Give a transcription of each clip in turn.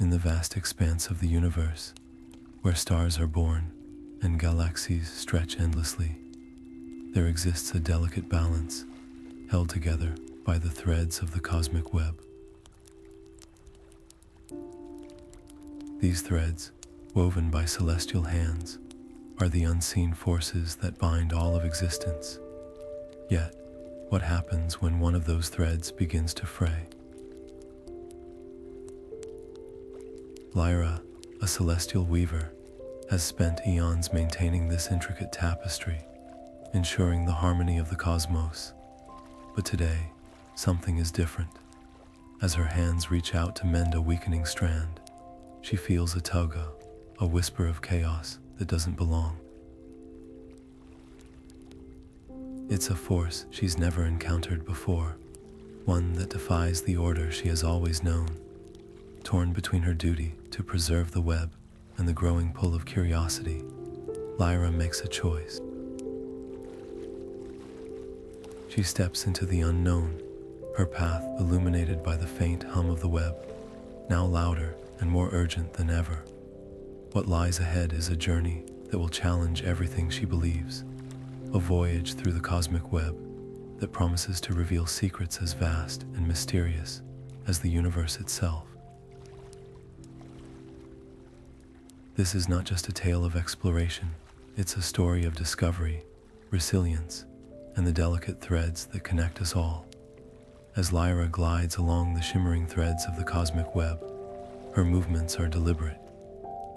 In the vast expanse of the universe, where stars are born and galaxies stretch endlessly, there exists a delicate balance held together by the threads of the cosmic web. These threads, woven by celestial hands, are the unseen forces that bind all of existence. Yet, what happens when one of those threads begins to fray? Lyra, a celestial weaver, has spent eons maintaining this intricate tapestry, ensuring the harmony of the cosmos. But today, something is different. As her hands reach out to mend a weakening strand, she feels a tug, a whisper of chaos that doesn't belong. It's a force she's never encountered before, one that defies the order she has always known. Torn between her duty to preserve the web and the growing pull of curiosity, Lyra makes a choice. She steps into the unknown, her path illuminated by the faint hum of the web, now louder and more urgent than ever. What lies ahead is a journey that will challenge everything she believes, a voyage through the cosmic web that promises to reveal secrets as vast and mysterious as the universe itself. This is not just a tale of exploration, it's a story of discovery, resilience, and the delicate threads that connect us all. As Lyra glides along the shimmering threads of the cosmic web, her movements are deliberate,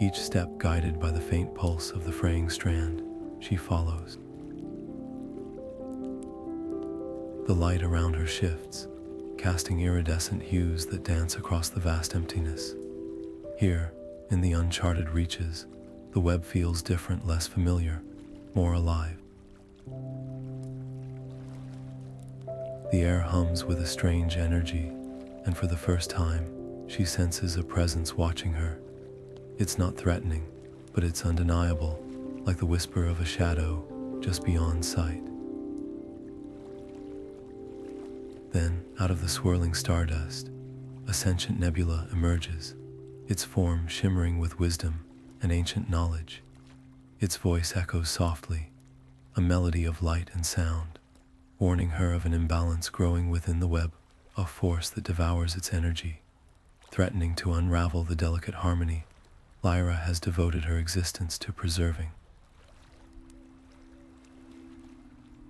each step guided by the faint pulse of the fraying strand she follows. The light around her shifts, casting iridescent hues that dance across the vast emptiness. Here, in the uncharted reaches, the web feels different, less familiar, more alive. The air hums with a strange energy, and for the first time, she senses a presence watching her. It's not threatening, but it's undeniable, like the whisper of a shadow just beyond sight. Then, out of the swirling stardust, a sentient nebula emerges, its form shimmering with wisdom and ancient knowledge. Its voice echoes softly, a melody of light and sound, warning her of an imbalance growing within the web, a force that devours its energy. Threatening to unravel the delicate harmony Lyra has devoted her existence to preserving.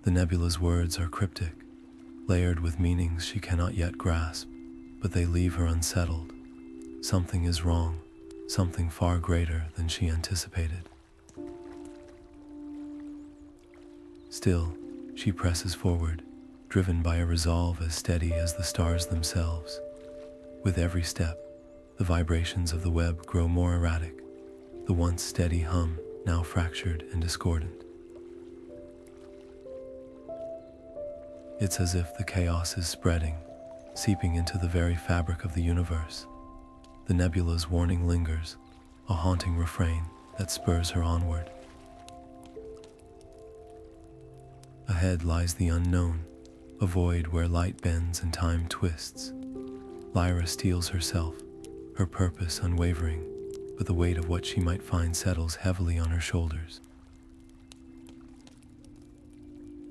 The nebula's words are cryptic, layered with meanings she cannot yet grasp, but they leave her unsettled. Something is wrong, something far greater than she anticipated. Still, she presses forward, driven by a resolve as steady as the stars themselves. With every step, the vibrations of the web grow more erratic, the once steady hum now fractured and discordant. It's as if the chaos is spreading, seeping into the very fabric of the universe. The nebula's warning lingers, a haunting refrain that spurs her onward. Ahead lies the unknown, a void where light bends and time twists. Lyra steels herself, her purpose unwavering, but the weight of what she might find settles heavily on her shoulders.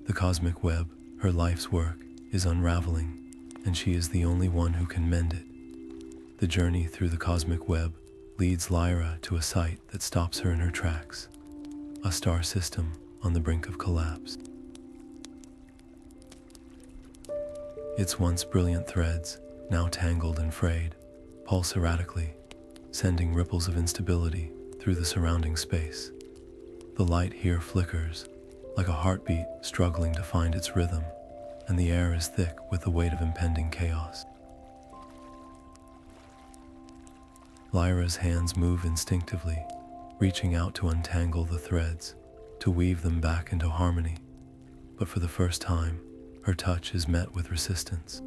The cosmic web, her life's work, is unraveling, and she is the only one who can mend it. The journey through the cosmic web leads Lyra to a site that stops her in her tracks, a star system on the brink of collapse. Its once brilliant threads, now tangled and frayed, pulse erratically, sending ripples of instability through the surrounding space. The light here flickers, like a heartbeat struggling to find its rhythm, and the air is thick with the weight of impending chaos. Lyra's hands move instinctively, reaching out to untangle the threads, to weave them back into harmony. But for the first time, her touch is met with resistance.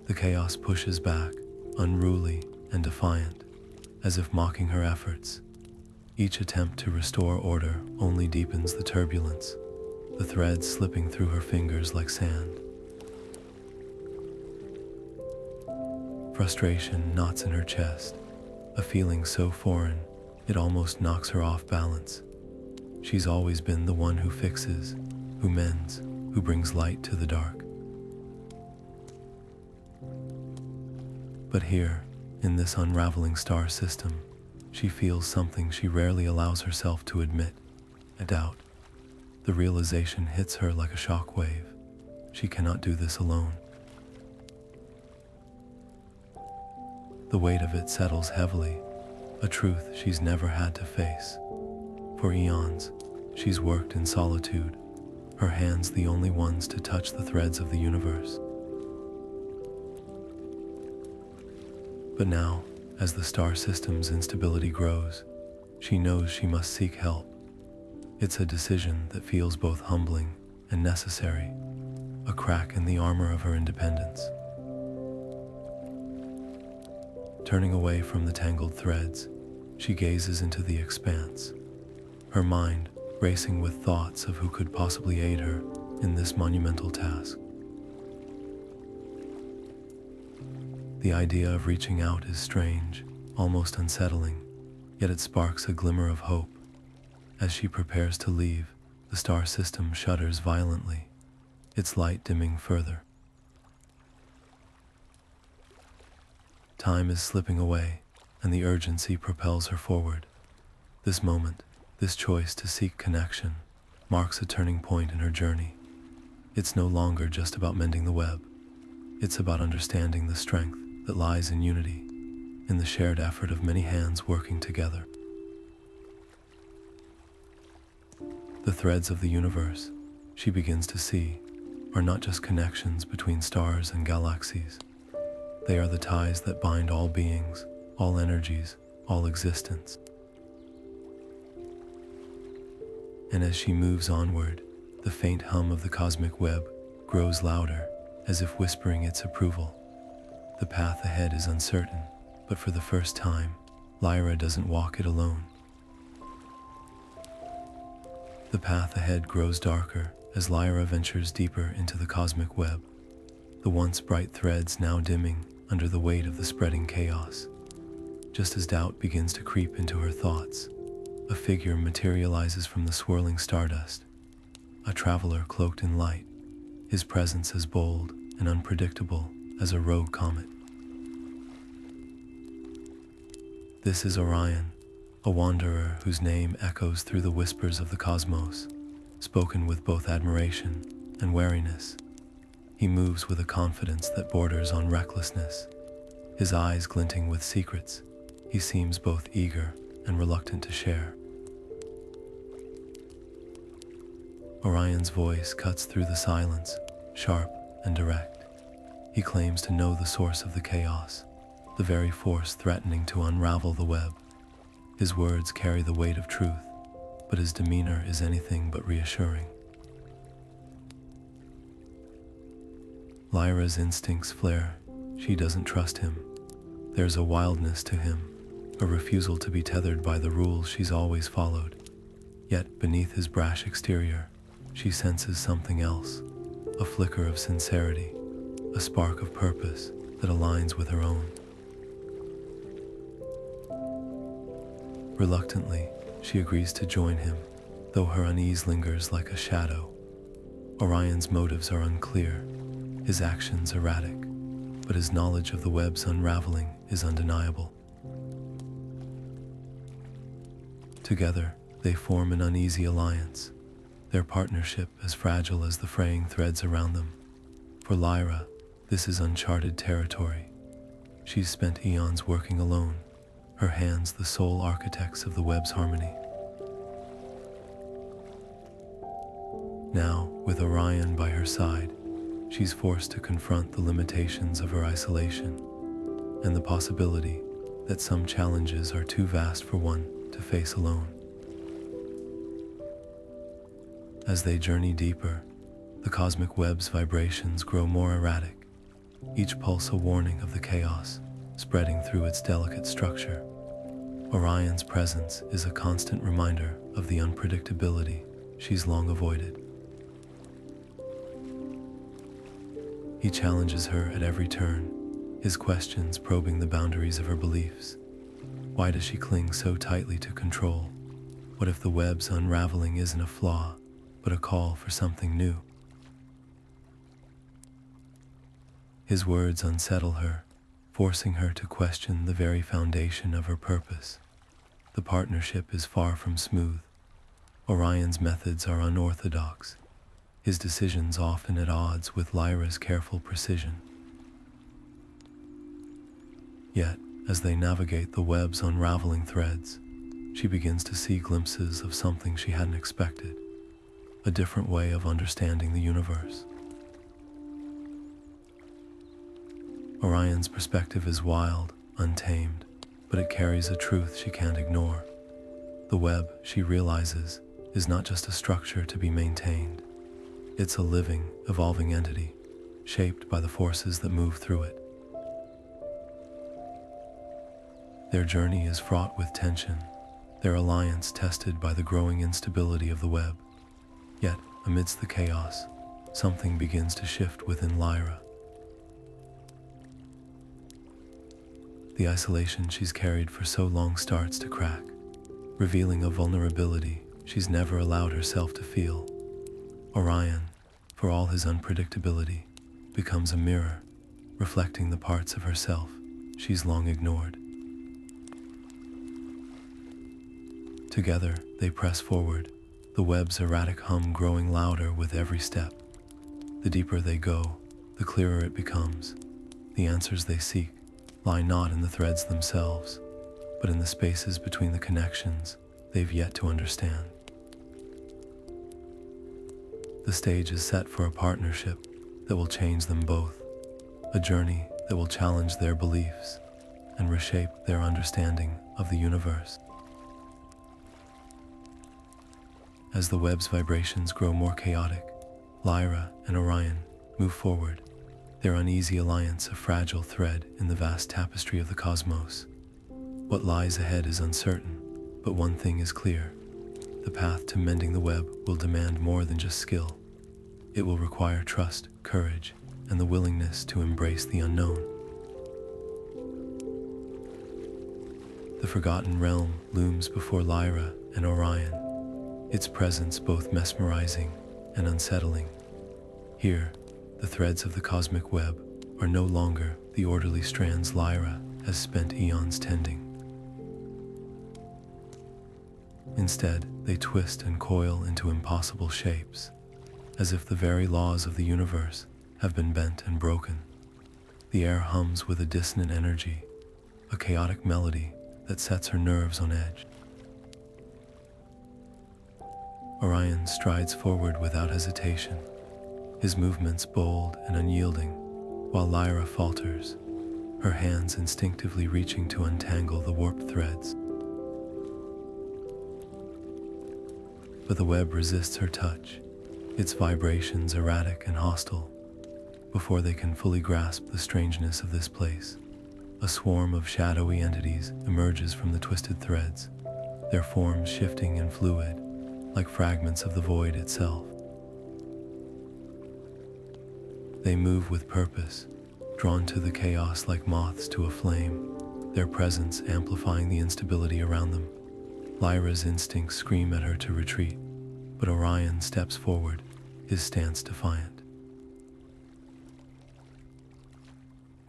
The chaos pushes back, unruly and defiant, as if mocking her efforts. Each attempt to restore order only deepens the turbulence, the threads slipping through her fingers like sand. Frustration knots in her chest, a feeling so foreign it almost knocks her off balance. She's always been the one who fixes, who mends, who brings light to the dark. But here, in this unraveling star system, she feels something she rarely allows herself to admit: a doubt. The realization hits her like a shockwave. She cannot do this alone. The weight of it settles heavily, a truth she's never had to face. For eons, she's worked in solitude, her hands the only ones to touch the threads of the universe. But now, as the star system's instability grows, she knows she must seek help. It's a decision that feels both humbling and necessary, a crack in the armor of her independence. Turning away from the tangled threads, she gazes into the expanse, her mind racing with thoughts of who could possibly aid her in this monumental task. The idea of reaching out is strange, almost unsettling, yet it sparks a glimmer of hope. As she prepares to leave, the star system shudders violently, its light dimming further. Time is slipping away, and the urgency propels her forward. This moment, this choice to seek connection, marks a turning point in her journey. It's no longer just about mending the web. It's about understanding the strength that lies in unity, in the shared effort of many hands working together. The threads of the universe, she begins to see, are not just connections between stars and galaxies. They are the ties that bind all beings, all energies, all existence. And as she moves onward, the faint hum of the cosmic web grows louder, as if whispering its approval. The path ahead is uncertain, but for the first time, Lyra doesn't walk it alone. The path ahead grows darker as Lyra ventures deeper into the cosmic web, the once bright threads now dimming under the weight of the spreading chaos. Just as doubt begins to creep into her thoughts, a figure materializes from the swirling stardust, a traveler cloaked in light, his presence as bold and unpredictable as a rogue comet. This is Orion, a wanderer whose name echoes through the whispers of the cosmos, spoken with both admiration and wariness. He moves with a confidence that borders on recklessness, his eyes glinting with secrets he seems both eager and reluctant to share. Orion's voice cuts through the silence, sharp and direct. He claims to know the source of the chaos, the very force threatening to unravel the web. His words carry the weight of truth, but his demeanor is anything but reassuring. Lyra's instincts flare. She doesn't trust him. There's a wildness to him, a refusal to be tethered by the rules she's always followed. Yet beneath his brash exterior, she senses something else, a flicker of sincerity, a spark of purpose that aligns with her own. Reluctantly, she agrees to join him, though her unease lingers like a shadow. Orion's motives are unclear, his actions erratic, but his knowledge of the web's unraveling is undeniable. Together, they form an uneasy alliance, their partnership as fragile as the fraying threads around them. For Lyra, this is uncharted territory. She's spent eons working alone, her hands the sole architects of the web's harmony. Now, with Orion by her side, she's forced to confront the limitations of her isolation and the possibility that some challenges are too vast for one to face alone. As they journey deeper, the cosmic web's vibrations grow more erratic, each pulse a warning of the chaos spreading through its delicate structure. Orion's presence is a constant reminder of the unpredictability she's long avoided. He challenges her at every turn, his questions probing the boundaries of her beliefs. Why does she cling so tightly to control? What if the web's unraveling isn't a flaw, but a call for something new? His words unsettle her, forcing her to question the very foundation of her purpose. The partnership is far from smooth. Orion's methods are unorthodox, his decisions often at odds with Lyra's careful precision. Yet, as they navigate the web's unraveling threads, she begins to see glimpses of something she hadn't expected, a different way of understanding the universe. Orion's perspective is wild, untamed, but it carries a truth she can't ignore. The web, she realizes, is not just a structure to be maintained. It's a living, evolving entity, shaped by the forces that move through it. Their journey is fraught with tension, their alliance tested by the growing instability of the web. Yet, amidst the chaos, something begins to shift within Lyra. The isolation she's carried for so long starts to crack, revealing a vulnerability she's never allowed herself to feel. Orion, for all his unpredictability, becomes a mirror, reflecting the parts of herself she's long ignored. Together, they press forward, the web's erratic hum growing louder with every step. The deeper they go, the clearer it becomes. The answers they seek lie not in the threads themselves, but in the spaces between the connections they've yet to understand. The stage is set for a partnership that will change them both, a journey that will challenge their beliefs and reshape their understanding of the universe. As the web's vibrations grow more chaotic, Lyra and Orion move forward, their uneasy alliance a fragile thread in the vast tapestry of the cosmos. What lies ahead is uncertain, but one thing is clear. The path to mending the web will demand more than just skill. It will require trust, courage, and the willingness to embrace the unknown. The forgotten realm looms before Lyra and Orion, its presence both mesmerizing and unsettling. Here, the threads of the cosmic web are no longer the orderly strands Lyra has spent eons tending. Instead, they twist and coil into impossible shapes, as if the very laws of the universe have been bent and broken. The air hums with a dissonant energy, a chaotic melody that sets her nerves on edge. Orion strides forward without hesitation, his movements bold and unyielding, while Lyra falters, her hands instinctively reaching to untangle the warped threads. But the web resists her touch, its vibrations erratic and hostile. Before they can fully grasp the strangeness of this place, a swarm of shadowy entities emerges from the twisted threads, their forms shifting and fluid, like fragments of the void itself. They move with purpose, drawn to the chaos like moths to a flame, their presence amplifying the instability around them. Lyra's instincts scream at her to retreat, but Orion steps forward, his stance defiant.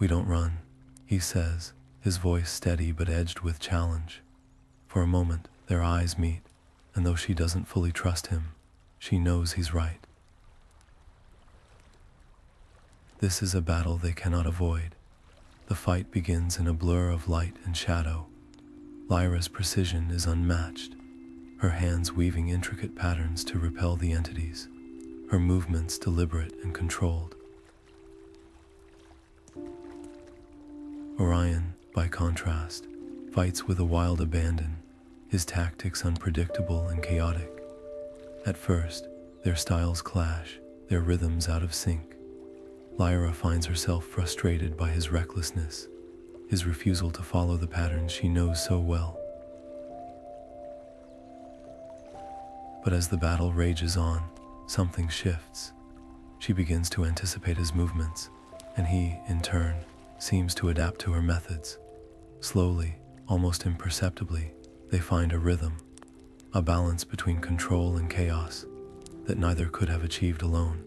"We don't run," he says, his voice steady but edged with challenge. For a moment, their eyes meet, and though she doesn't fully trust him, she knows he's right. This is a battle they cannot avoid. The fight begins in a blur of light and shadow. Lyra's precision is unmatched, her hands weaving intricate patterns to repel the entities, her movements deliberate and controlled. Orion, by contrast, fights with a wild abandon, his tactics unpredictable and chaotic. At first, their styles clash, their rhythms out of sync. Lyra finds herself frustrated by his recklessness, his refusal to follow the patterns she knows so well. But as the battle rages on, something shifts. She begins to anticipate his movements, and he, in turn, seems to adapt to her methods. Slowly, almost imperceptibly, they find a rhythm, a balance between control and chaos that neither could have achieved alone.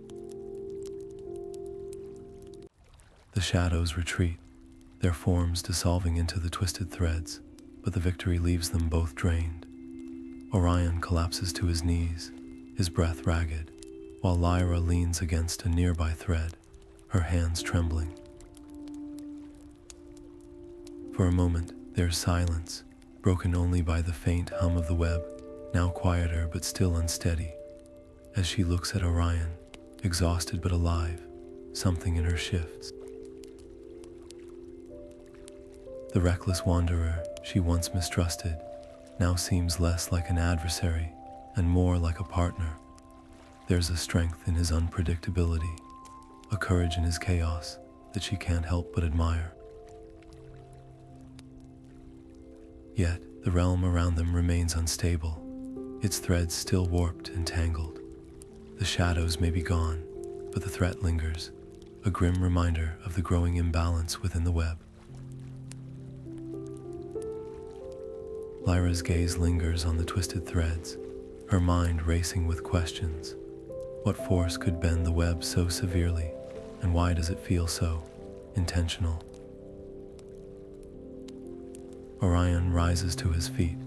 The shadows retreat, their forms dissolving into the twisted threads, but the victory leaves them both drained. Orion collapses to his knees, his breath ragged, while Lyra leans against a nearby thread, her hands trembling. For a moment, there's silence, broken only by the faint hum of the web, now quieter but still unsteady. As she looks at Orion, exhausted but alive, something in her shifts. The reckless wanderer she once mistrusted now seems less like an adversary and more like a partner. There's a strength in his unpredictability, a courage in his chaos that she can't help but admire. Yet, the realm around them remains unstable, its threads still warped and tangled. The shadows may be gone, but the threat lingers, a grim reminder of the growing imbalance within the web. Lyra's gaze lingers on the twisted threads, her mind racing with questions. What force could bend the web so severely, and why does it feel so intentional? Orion rises to his feet,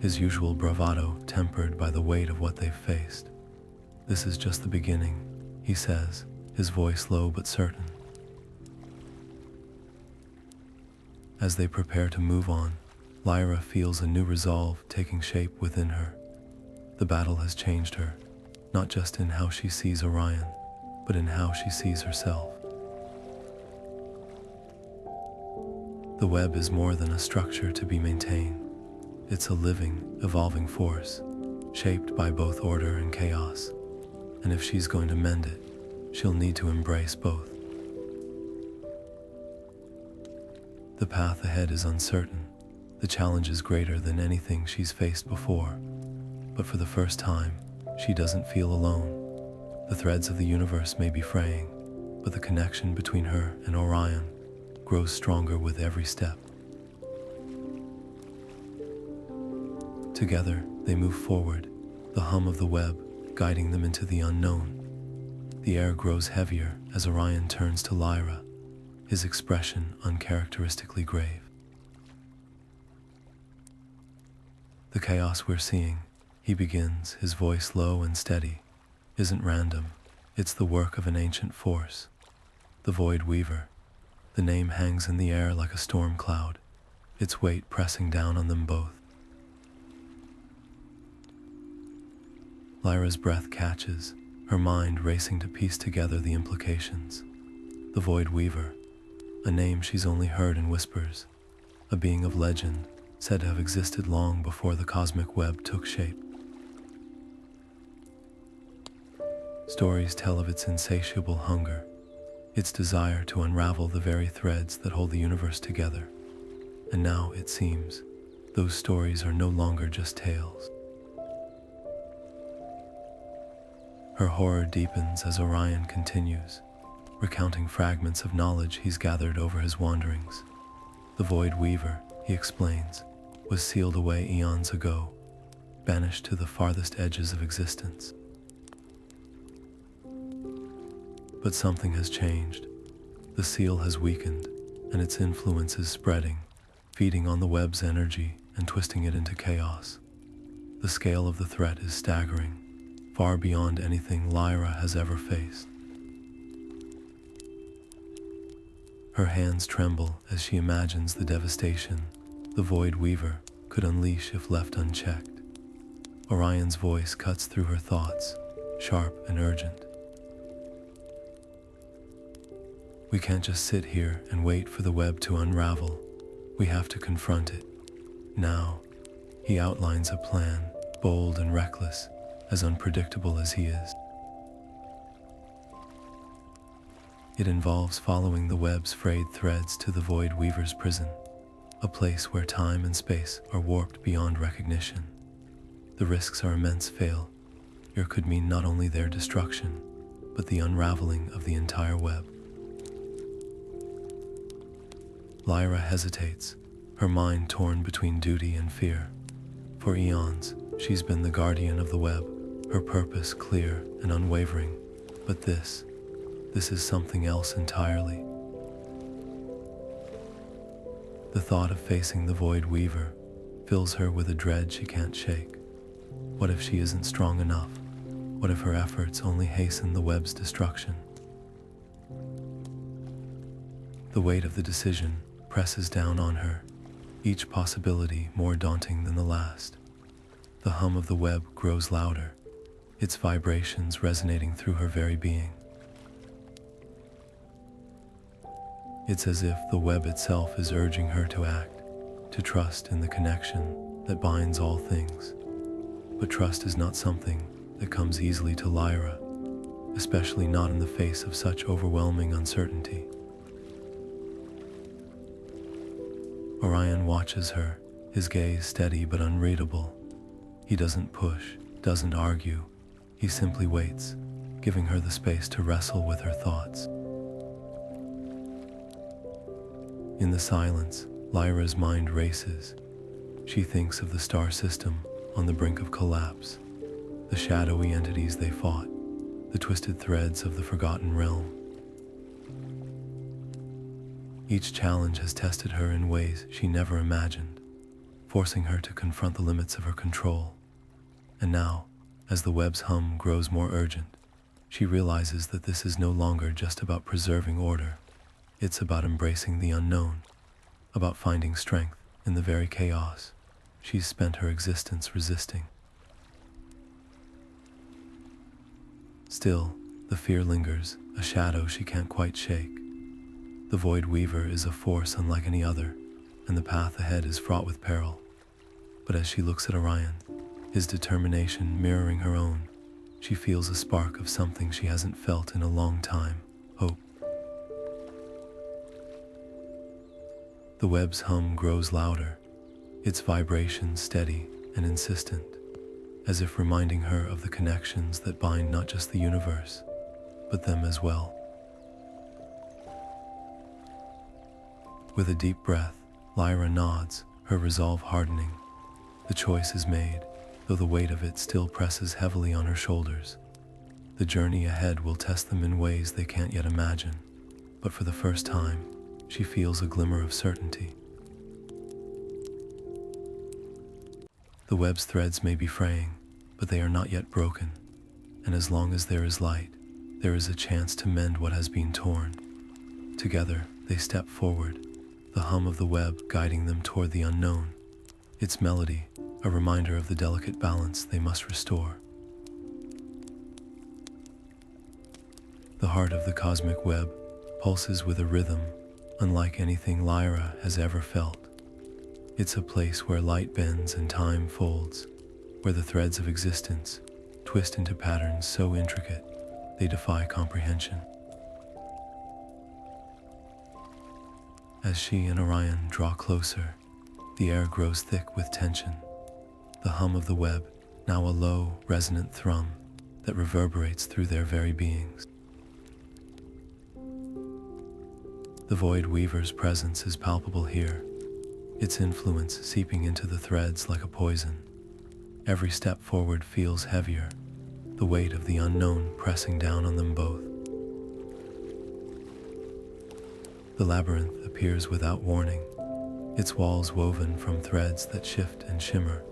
his usual bravado tempered by the weight of what they've faced. "This is just the beginning," he says, his voice low but certain. As they prepare to move on, Lyra feels a new resolve taking shape within her. The battle has changed her, not just in how she sees Orion, but in how she sees herself. The web is more than a structure to be maintained. It's a living, evolving force, shaped by both order and chaos. And if she's going to mend it, she'll need to embrace both. The path ahead is uncertain. The challenge is greater than anything she's faced before. But for the first time, she doesn't feel alone. The threads of the universe may be fraying, but the connection between her and Orion grows stronger with every step. Together, they move forward, the hum of the web guiding them into the unknown. The air grows heavier as Orion turns to Lyra, his expression uncharacteristically grave. "The chaos we're seeing," he begins, his voice low and steady, "isn't random. It's the work of an ancient force, the Void Weaver." The name hangs in the air like a storm cloud, its weight pressing down on them both. Lyra's breath catches, her mind racing to piece together the implications. The Void Weaver, a name she's only heard in whispers, a being of legend said to have existed long before the cosmic web took shape. Stories tell of its insatiable hunger, its desire to unravel the very threads that hold the universe together. And now, it seems, those stories are no longer just tales. Her horror deepens as Orion continues, recounting fragments of knowledge he's gathered over his wanderings. The Void Weaver, he explains, was sealed away eons ago, banished to the farthest edges of existence. But something has changed. The seal has weakened, and its influence is spreading, feeding on the web's energy and twisting it into chaos. The scale of the threat is staggering, far beyond anything Lyra has ever faced. Her hands tremble as she imagines the devastation the Void Weaver could unleash if left unchecked. Orion's voice cuts through her thoughts, sharp and urgent. "We can't just sit here and wait for the web to unravel. We have to confront it. Now." He outlines a plan, bold and reckless, as unpredictable as he is. It involves following the web's frayed threads to the Void Weaver's prison, a place where time and space are warped beyond recognition. The risks are immense. Failure could mean not only their destruction, but the unraveling of the entire web. Lyra hesitates, her mind torn between duty and fear. For eons, she's been the guardian of the web, her purpose clear and unwavering. But this is something else entirely. The thought of facing the Void Weaver fills her with a dread she can't shake. What if she isn't strong enough? What if her efforts only hasten the web's destruction? The weight of the decision presses down on her, each possibility more daunting than the last. The hum of the web grows louder, its vibrations resonating through her very being. It's as if the web itself is urging her to act, to trust in the connection that binds all things. But trust is not something that comes easily to Lyra, especially not in the face of such overwhelming uncertainty. Orion watches her, his gaze steady but unreadable. He doesn't push, doesn't argue. He simply waits, giving her the space to wrestle with her thoughts. In the silence, Lyra's mind races. She thinks of the star system on the brink of collapse, the shadowy entities they fought, the twisted threads of the forgotten realm. Each challenge has tested her in ways she never imagined, forcing her to confront the limits of her control. And now, as the web's hum grows more urgent, she realizes that this is no longer just about preserving order. It's about embracing the unknown, about finding strength in the very chaos she's spent her existence resisting. Still, the fear lingers, a shadow she can't quite shake. The Void Weaver is a force unlike any other, and the path ahead is fraught with peril. But as she looks at Orion, his determination mirroring her own, she feels a spark of something she hasn't felt in a long time: hope. The web's hum grows louder, its vibration steady and insistent, as if reminding her of the connections that bind not just the universe, but them as well. With a deep breath, Lyra nods, her resolve hardening. The choice is made, though the weight of it still presses heavily on her shoulders. The journey ahead will test them in ways they can't yet imagine, but for the first time, she feels a glimmer of certainty. The web's threads may be fraying, but they are not yet broken, and as long as there is light, there is a chance to mend what has been torn. Together, they step forward, the hum of the web guiding them toward the unknown, its melody a reminder of the delicate balance they must restore. The heart of the cosmic web pulses with a rhythm unlike anything Lyra has ever felt. It's a place where light bends and time folds, where the threads of existence twist into patterns so intricate they defy comprehension. As she and Orion draw closer, the air grows thick with tension. The hum of the web, now a low, resonant thrum that reverberates through their very beings. The Void Weaver's presence is palpable here, its influence seeping into the threads like a poison. Every step forward feels heavier, the weight of the unknown pressing down on them both. The labyrinth appears without warning, its walls woven from threads that shift and shimmer,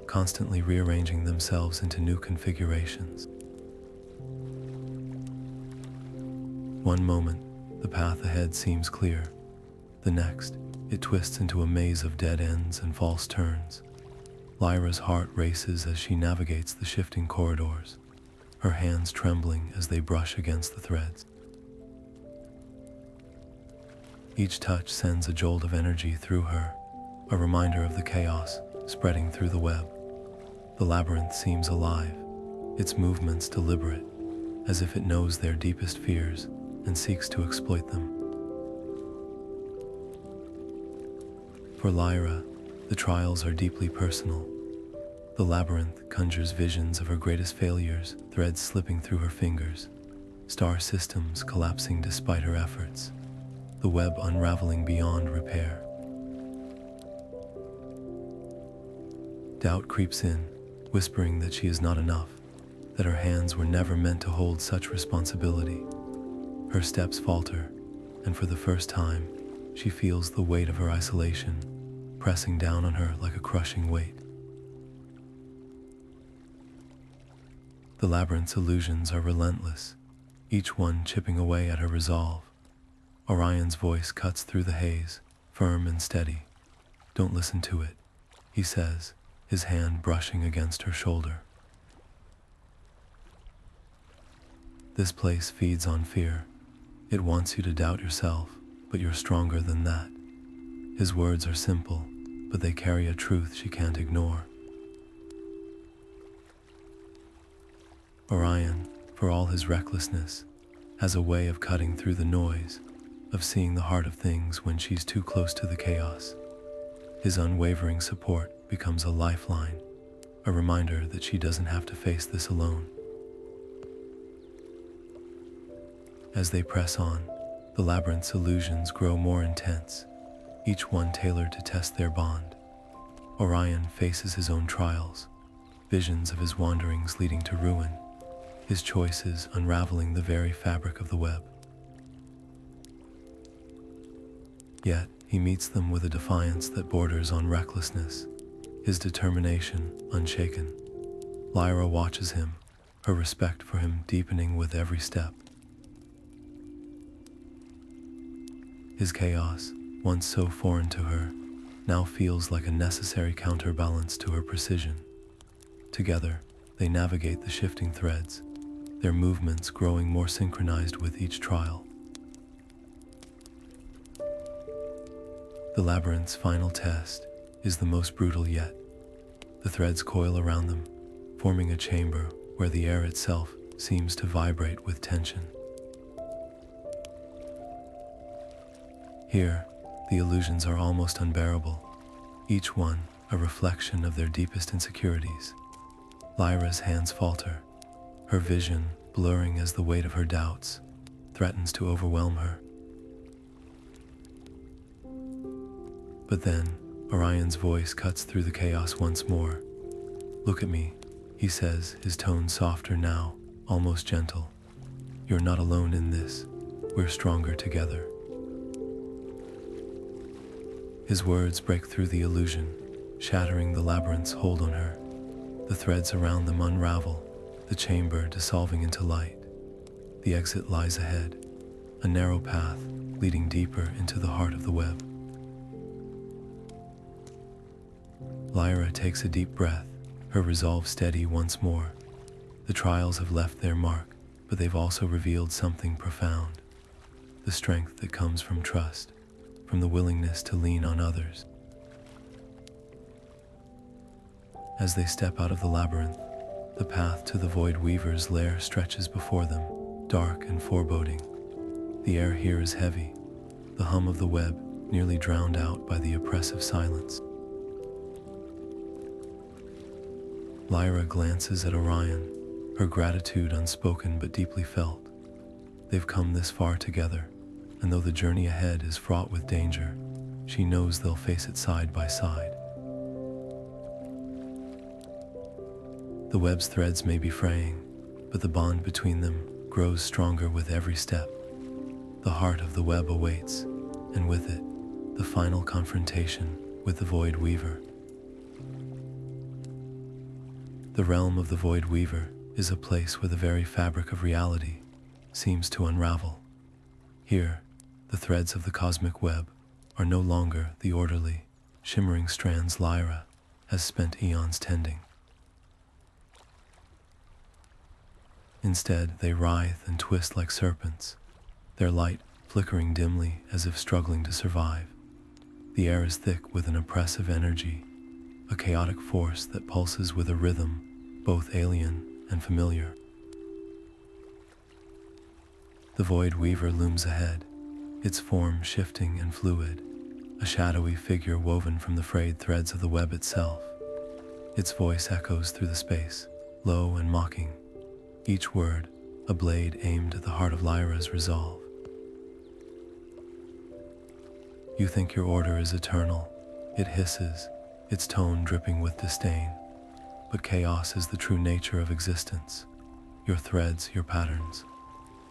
constantly rearranging themselves into new configurations. One moment, the path ahead seems clear. The next, it twists into a maze of dead ends and false turns. Lyra's heart races as she navigates the shifting corridors, her hands trembling as they brush against the threads. Each touch sends a jolt of energy through her, a reminder of the chaos spreading through the web. The labyrinth seems alive, its movements deliberate, as if it knows their deepest fears and seeks to exploit them. For Lyra, the trials are deeply personal. The labyrinth conjures visions of her greatest failures, threads slipping through her fingers, star systems collapsing despite her efforts. the web unraveling beyond repair. Doubt creeps in, whispering that she is not enough, that her hands were never meant to hold such responsibility. Her steps falter, and for the first time, she feels the weight of her isolation pressing down on her like a crushing weight. The labyrinth's illusions are relentless, each one chipping away at her resolve. Orion's voice cuts through the haze, firm and steady. "Don't listen to it," he says, his hand brushing against her shoulder. "This place feeds on fear. It wants you to doubt yourself, but you're stronger than that." His words are simple, but they carry a truth she can't ignore. Orion, for all his recklessness, has a way of cutting through the noise, of seeing the heart of things when she's too close to the chaos. His unwavering support becomes a lifeline, a reminder that she doesn't have to face this alone. As they press on, the labyrinth's illusions grow more intense, each one tailored to test their bond. Orion faces his own trials, visions of his wanderings leading to ruin, his choices unraveling the very fabric of the web. Yet, he meets them with a defiance that borders on recklessness, his determination unshaken. Lyra watches him, her respect for him deepening with every step. His chaos, once so foreign to her, now feels like a necessary counterbalance to her precision. Together, they navigate the shifting threads, their movements growing more synchronized with each trial. The labyrinth's final test is the most brutal yet. The threads coil around them, forming a chamber where the air itself seems to vibrate with tension. Here, the illusions are almost unbearable, each one a reflection of their deepest insecurities. Lyra's hands falter, her vision blurring as the weight of her doubts threatens to overwhelm her. But then, Orion's voice cuts through the chaos once more. "Look at me," he says, his tone softer now, almost gentle. "You're not alone in this. We're stronger together." His words break through the illusion, shattering the labyrinth's hold on her. The threads around them unravel, the chamber dissolving into light. The exit lies ahead, a narrow path leading deeper into the heart of the web. Lyra takes a deep breath, her resolve steady once more. The trials have left their mark, but they've also revealed something profound. The strength that comes from trust, from the willingness to lean on others. As they step out of the labyrinth, the path to the Void Weaver's lair stretches before them, dark and foreboding. The air here is heavy, the hum of the web nearly drowned out by the oppressive silence. Lyra glances at Orion, her gratitude unspoken but deeply felt. They've come this far together, and though the journey ahead is fraught with danger, she knows they'll face it side by side. The web's threads may be fraying, but the bond between them grows stronger with every step. The heart of the web awaits, and with it, the final confrontation with the Void Weaver. The realm of the Void Weaver is a place where the very fabric of reality seems to unravel. Here, the threads of the cosmic web are no longer the orderly, shimmering strands Lyra has spent eons tending. Instead, they writhe and twist like serpents, their light flickering dimly as if struggling to survive. The air is thick with an oppressive energy, a chaotic force that pulses with a rhythm both alien and familiar. The Void Weaver looms ahead, its form shifting and fluid, a shadowy figure woven from the frayed threads of the web itself. Its voice echoes through the space, low and mocking, each word a blade aimed at the heart of Lyra's resolve. You think your order is eternal. It hisses, its tone dripping with disdain. But chaos is the true nature of existence. Your threads, your patterns,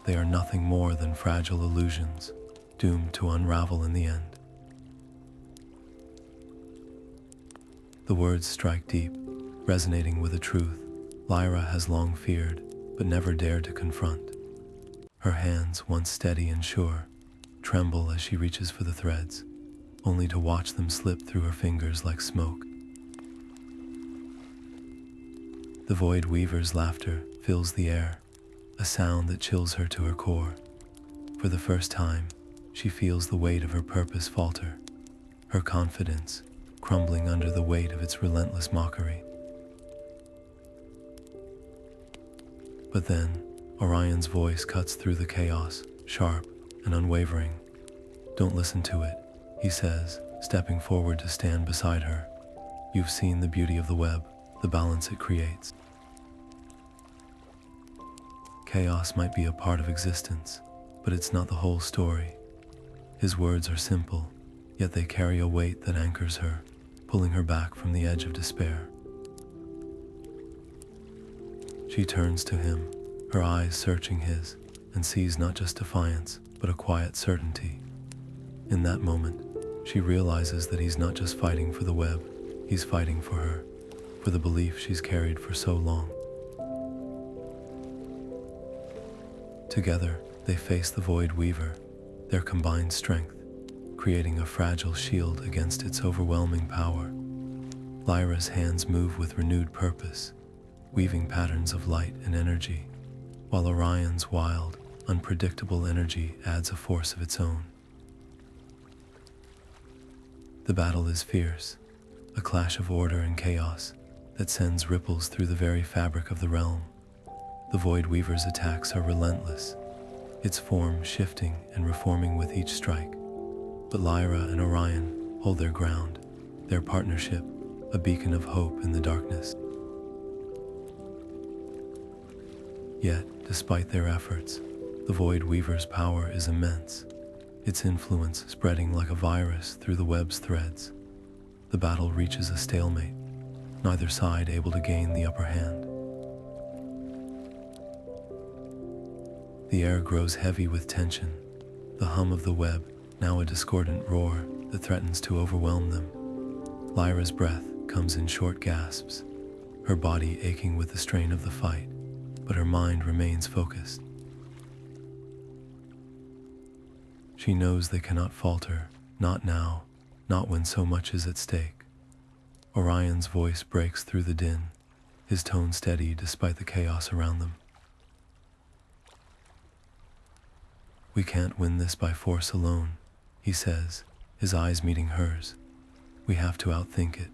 they are nothing more than fragile illusions, doomed to unravel in the end. The words strike deep, resonating with a truth Lyra has long feared, but never dared to confront. Her hands, once steady and sure, tremble as she reaches for the threads, only to watch them slip through her fingers like smoke. The Void Weaver's laughter fills the air, a sound that chills her to her core. For the first time, she feels the weight of her purpose falter, her confidence crumbling under the weight of its relentless mockery. But then, Orion's voice cuts through the chaos, sharp and unwavering. "Don't listen to it," he says, stepping forward to stand beside her. "You've seen the beauty of the web, the balance it creates. Chaos might be a part of existence, but it's not the whole story." His words are simple, yet they carry a weight that anchors her, pulling her back from the edge of despair. She turns to him, her eyes searching his, and sees not just defiance, but a quiet certainty. In that moment, she realizes that he's not just fighting for the web, he's fighting for her, for the belief she's carried for so long. Together, they face the Void Weaver, their combined strength, creating a fragile shield against its overwhelming power. Lyra's hands move with renewed purpose, weaving patterns of light and energy, while Orion's wild, unpredictable energy adds a force of its own. The battle is fierce, a clash of order and chaos that sends ripples through the very fabric of the realm. The Void Weaver's attacks are relentless, its form shifting and reforming with each strike. But Lyra and Orion hold their ground, their partnership a beacon of hope in the darkness. Yet, despite their efforts, the Void Weaver's power is immense, its influence spreading like a virus through the web's threads. The battle reaches a stalemate, neither side able to gain the upper hand. The air grows heavy with tension, the hum of the web now a discordant roar that threatens to overwhelm them. Lyra's breath comes in short gasps, her body aching with the strain of the fight, but her mind remains focused. She knows they cannot falter, not now, not when so much is at stake. Orion's voice breaks through the din, his tone steady despite the chaos around them. "We can't win this by force alone," he says, his eyes meeting hers. "We have to outthink it,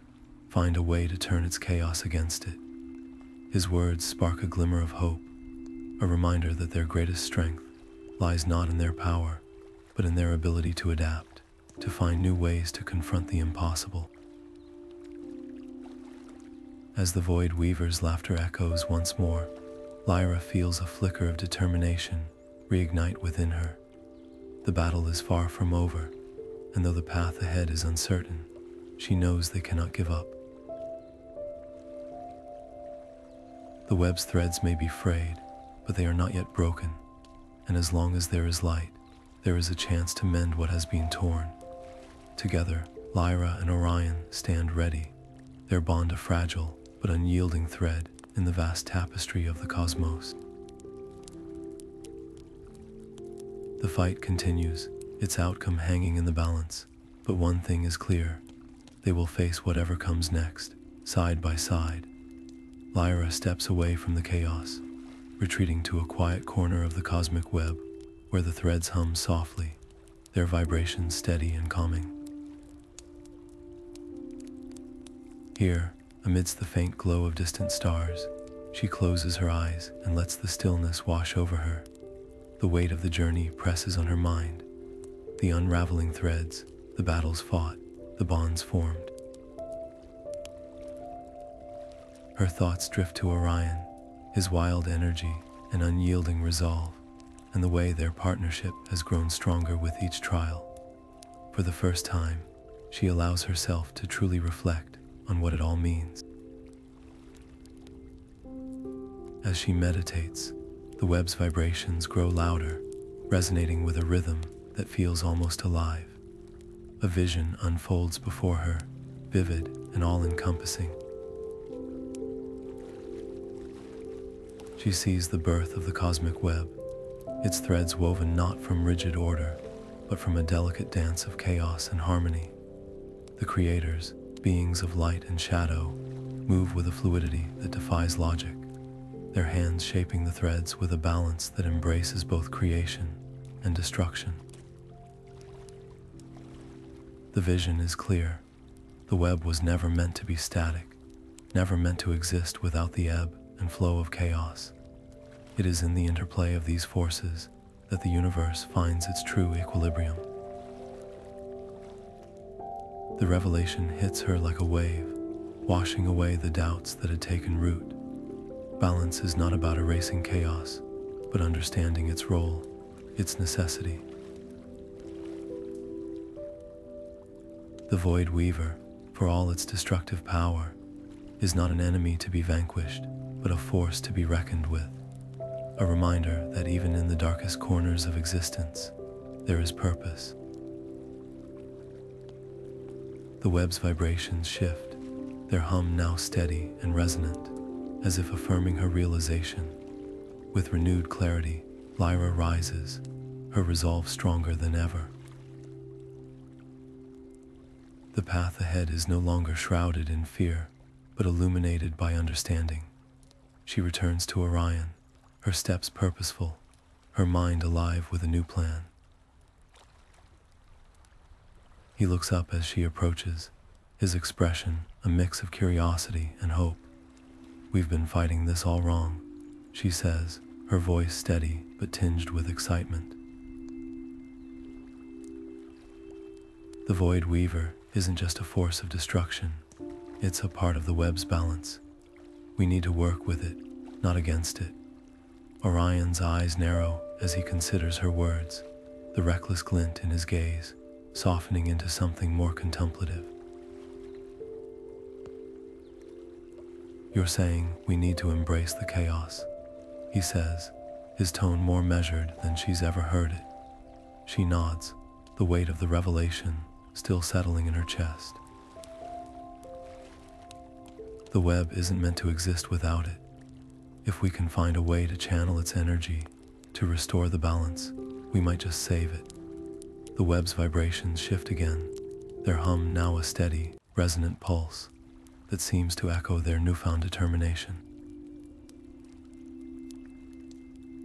find a way to turn its chaos against it." His words spark a glimmer of hope, a reminder that their greatest strength lies not in their power, but in their ability to adapt, to find new ways to confront the impossible. As the Void Weaver's laughter echoes once more, Lyra feels a flicker of determination reignite within her. The battle is far from over, and though the path ahead is uncertain, she knows they cannot give up. The web's threads may be frayed, but they are not yet broken, and as long as there is light, there is a chance to mend what has been torn. Together, Lyra and Orion stand ready, their bond a fragile but unyielding thread in the vast tapestry of the cosmos. The fight continues, its outcome hanging in the balance, but one thing is clear: they will face whatever comes next, side by side. Lyra steps away from the chaos, retreating to a quiet corner of the cosmic web where the threads hum softly, their vibrations steady and calming. Here, amidst the faint glow of distant stars, she closes her eyes and lets the stillness wash over her. The weight of the journey presses on her mind, the unraveling threads, the battles fought, the bonds formed. Her thoughts drift to Orion, his wild energy and unyielding resolve, and the way their partnership has grown stronger with each trial. For the first time, she allows herself to truly reflect on what it all means. As she meditates, the web's vibrations grow louder, resonating with a rhythm that feels almost alive. A vision unfolds before her, vivid and all-encompassing. She sees the birth of the cosmic web, its threads woven not from rigid order, but from a delicate dance of chaos and harmony. The creators, beings of light and shadow, move with a fluidity that defies logic, their hands shaping the threads with a balance that embraces both creation and destruction. The vision is clear. The web was never meant to be static, never meant to exist without the ebb and flow of chaos. It is in the interplay of these forces that the universe finds its true equilibrium. The revelation hits her like a wave, washing away the doubts that had taken root. Balance is not about erasing chaos, but understanding its role, its necessity. The Void Weaver, for all its destructive power, is not an enemy to be vanquished, but a force to be reckoned with. A reminder that even in the darkest corners of existence, there is purpose. The web's vibrations shift, their hum now steady and resonant, as if affirming her realization. With renewed clarity, Lyra rises, her resolve stronger than ever. The path ahead is no longer shrouded in fear, but illuminated by understanding. She returns to Orion, her steps purposeful, her mind alive with a new plan. He looks up as she approaches, his expression a mix of curiosity and hope. "We've been fighting this all wrong," she says, her voice steady but tinged with excitement. The Void Weaver isn't just a force of destruction, it's a part of the web's balance. We need to work with it, not against it. Orion's eyes narrow as he considers her words, the reckless glint in his gaze softening into something more contemplative. "You're saying we need to embrace the chaos," he says, his tone more measured than she's ever heard it. She nods, the weight of the revelation still settling in her chest. The web isn't meant to exist without it. If we can find a way to channel its energy, to restore the balance, we might just save it. The web's vibrations shift again, their hum now a steady, resonant pulse that seems to echo their newfound determination.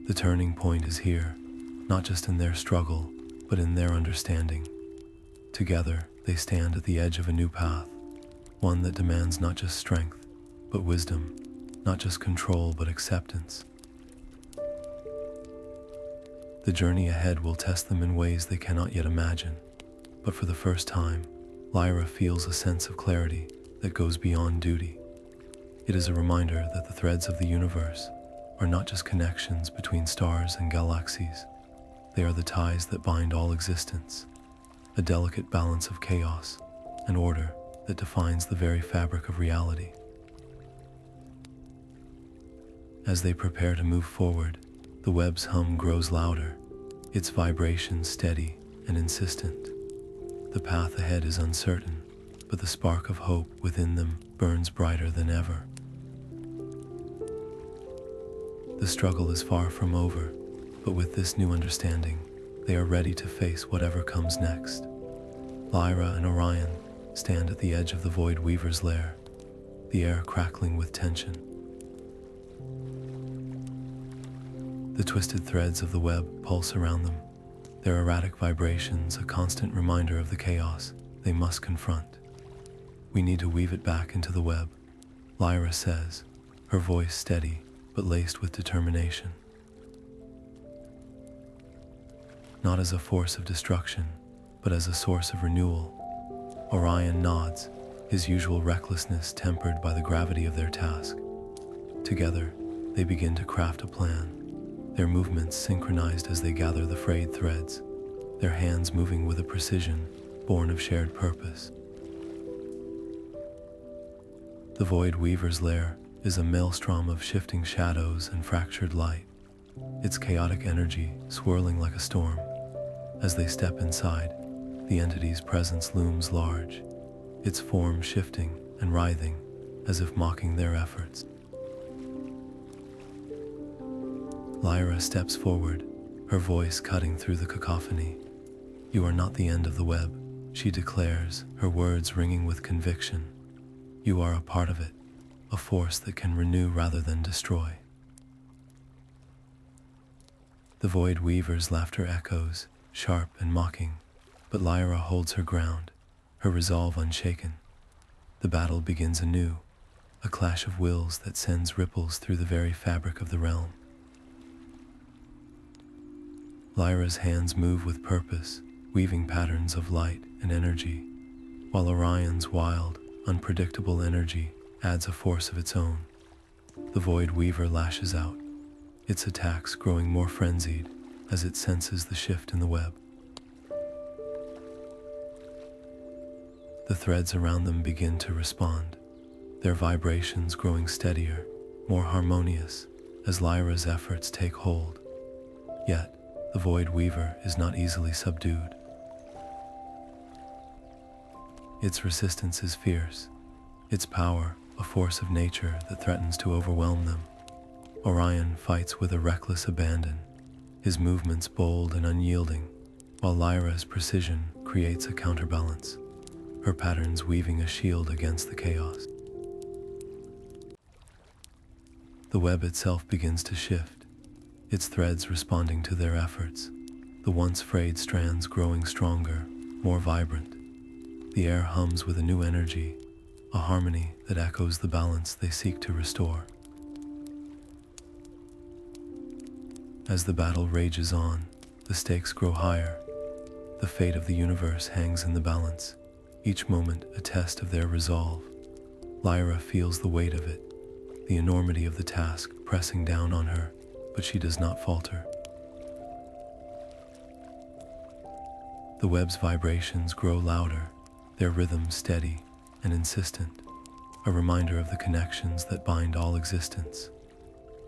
The turning point is here, not just in their struggle, but in their understanding. Together, they stand at the edge of a new path, one that demands not just strength, but wisdom, not just control, but acceptance. The journey ahead will test them in ways they cannot yet imagine, but for the first time, Lyra feels a sense of clarity that goes beyond duty. It is a reminder that the threads of the universe are not just connections between stars and galaxies. They are the ties that bind all existence, a delicate balance of chaos and order that defines the very fabric of reality. As they prepare to move forward, the web's hum grows louder, its vibrations steady and insistent. The path ahead is uncertain, but the spark of hope within them burns brighter than ever. The struggle is far from over, but with this new understanding, they are ready to face whatever comes next. Lyra and Orion stand at the edge of the Void Weaver's lair, the air crackling with tension. The twisted threads of the web pulse around them, their erratic vibrations a constant reminder of the chaos they must confront. "We need to weave it back into the web," Lyra says, her voice steady but laced with determination. Not as a force of destruction, but as a source of renewal. Orion nods, his usual recklessness tempered by the gravity of their task. Together, they begin to craft a plan, their movements synchronized as they gather the frayed threads, their hands moving with a precision born of shared purpose. The Void Weaver's lair is a maelstrom of shifting shadows and fractured light, its chaotic energy swirling like a storm. As they step inside, the entity's presence looms large, its form shifting and writhing as if mocking their efforts. Lyra steps forward, her voice cutting through the cacophony. "You are not the end of the web," she declares, her words ringing with conviction. "You are a part of it, a force that can renew rather than destroy." The Void Weaver's laughter echoes, sharp and mocking, but Lyra holds her ground, her resolve unshaken. The battle begins anew, a clash of wills that sends ripples through the very fabric of the realm. Lyra's hands move with purpose, weaving patterns of light and energy, while Orion's wild, unpredictable energy adds a force of its own. The Void Weaver lashes out, its attacks growing more frenzied as it senses the shift in the web. The threads around them begin to respond, their vibrations growing steadier, more harmonious as Lyra's efforts take hold. Yet, the Void Weaver is not easily subdued. Its resistance is fierce, its power a force of nature that threatens to overwhelm them. Orion fights with a reckless abandon, his movements bold and unyielding, while Lyra's precision creates a counterbalance, her patterns weaving a shield against the chaos. The web itself begins to shift, its threads responding to their efforts, the once frayed strands growing stronger, more vibrant. The air hums with a new energy, a harmony that echoes the balance they seek to restore. As the battle rages on, the stakes grow higher. The fate of the universe hangs in the balance, each moment a test of their resolve. Lyra feels the weight of it, the enormity of the task pressing down on her, but she does not falter. The web's vibrations grow louder, their rhythm steady and insistent, a reminder of the connections that bind all existence.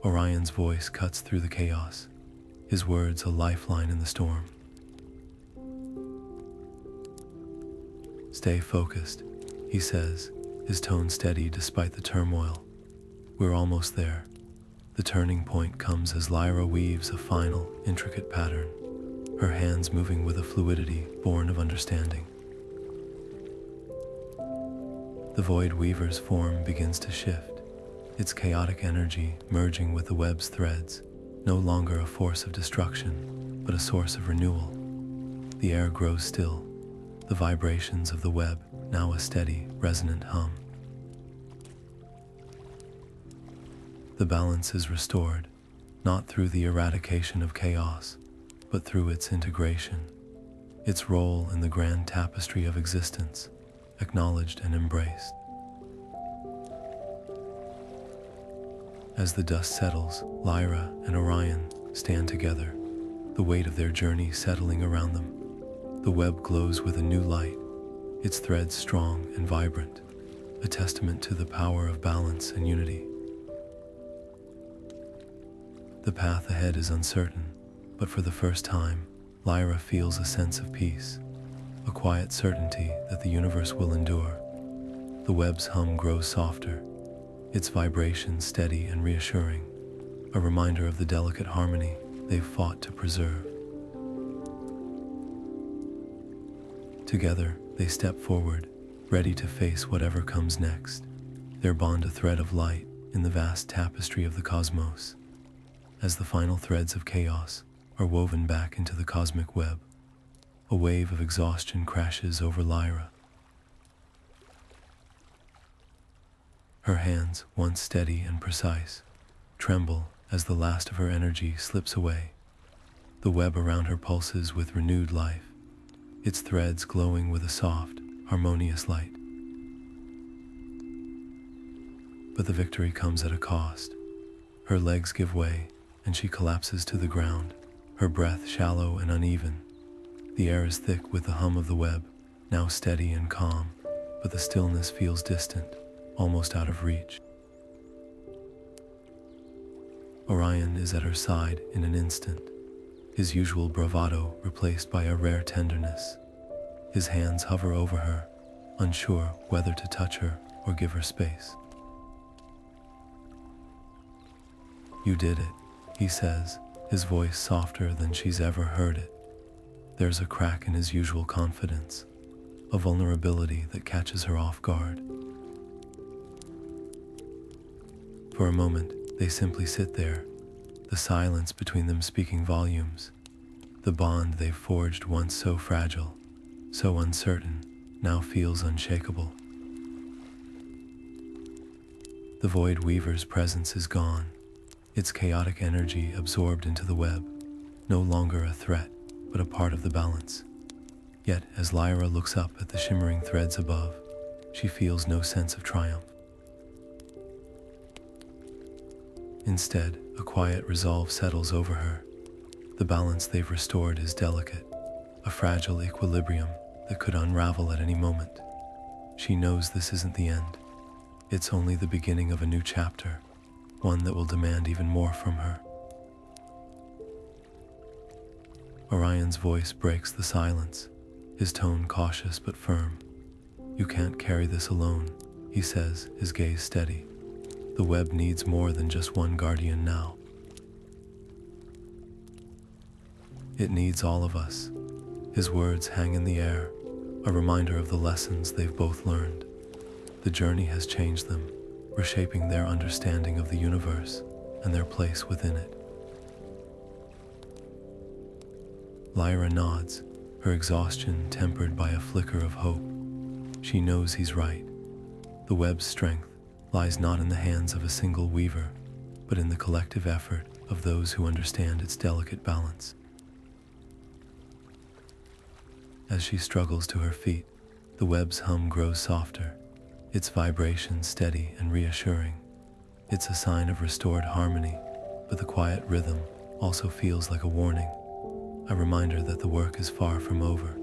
Orion's voice cuts through the chaos, his words a lifeline in the storm. "Stay focused," he says, his tone steady despite the turmoil. "We're almost there." The turning point comes as Lyra weaves a final, intricate pattern, her hands moving with a fluidity born of understanding. The Void Weaver's form begins to shift, its chaotic energy merging with the web's threads, no longer a force of destruction, but a source of renewal. The air grows still, the vibrations of the web now a steady, resonant hum. The balance is restored, not through the eradication of chaos, but through its integration, its role in the grand tapestry of existence, acknowledged and embraced. As the dust settles, Lyra and Orion stand together, the weight of their journey settling around them. The web glows with a new light, its threads strong and vibrant, a testament to the power of balance and unity. The path ahead is uncertain, but for the first time, Lyra feels a sense of peace, a quiet certainty that the universe will endure. The web's hum grows softer, its vibration steady and reassuring, a reminder of the delicate harmony they've fought to preserve. Together, they step forward, ready to face whatever comes next, their bond a thread of light in the vast tapestry of the cosmos. As the final threads of chaos are woven back into the cosmic web, a wave of exhaustion crashes over Lyra. Her hands, once steady and precise, tremble as the last of her energy slips away. The web around her pulses with renewed life, its threads glowing with a soft, harmonious light. But the victory comes at a cost. Her legs give way, and she collapses to the ground, her breath shallow and uneven. The air is thick with the hum of the web, now steady and calm, but the stillness feels distant, almost out of reach. Orion is at her side in an instant, his usual bravado replaced by a rare tenderness. His hands hover over her, unsure whether to touch her or give her space. "You did it," he says, his voice softer than she's ever heard it. There's a crack in his usual confidence, a vulnerability that catches her off guard. For a moment, they simply sit there, the silence between them speaking volumes. The bond they've forged, once so fragile, so uncertain, now feels unshakable. The Void Weaver's presence is gone, its chaotic energy absorbed into the web, no longer a threat, but a part of the balance. Yet, as Lyra looks up at the shimmering threads above, she feels no sense of triumph. Instead, a quiet resolve settles over her. The balance they've restored is delicate, a fragile equilibrium that could unravel at any moment. She knows this isn't the end. It's only the beginning of a new chapter, one that will demand even more from her. Orion's voice breaks the silence, his tone cautious but firm. "You can't carry this alone," he says, his gaze steady. "The web needs more than just one guardian now. It needs all of us." His words hang in the air, a reminder of the lessons they've both learned. The journey has changed them, reshaping their understanding of the universe and their place within it. Lyra nods, her exhaustion tempered by a flicker of hope. She knows he's right. The web's strength lies not in the hands of a single weaver, but in the collective effort of those who understand its delicate balance. As she struggles to her feet, the web's hum grows softer, its vibration steady and reassuring. It's a sign of restored harmony, but the quiet rhythm also feels like a warning, a reminder that the work is far from over.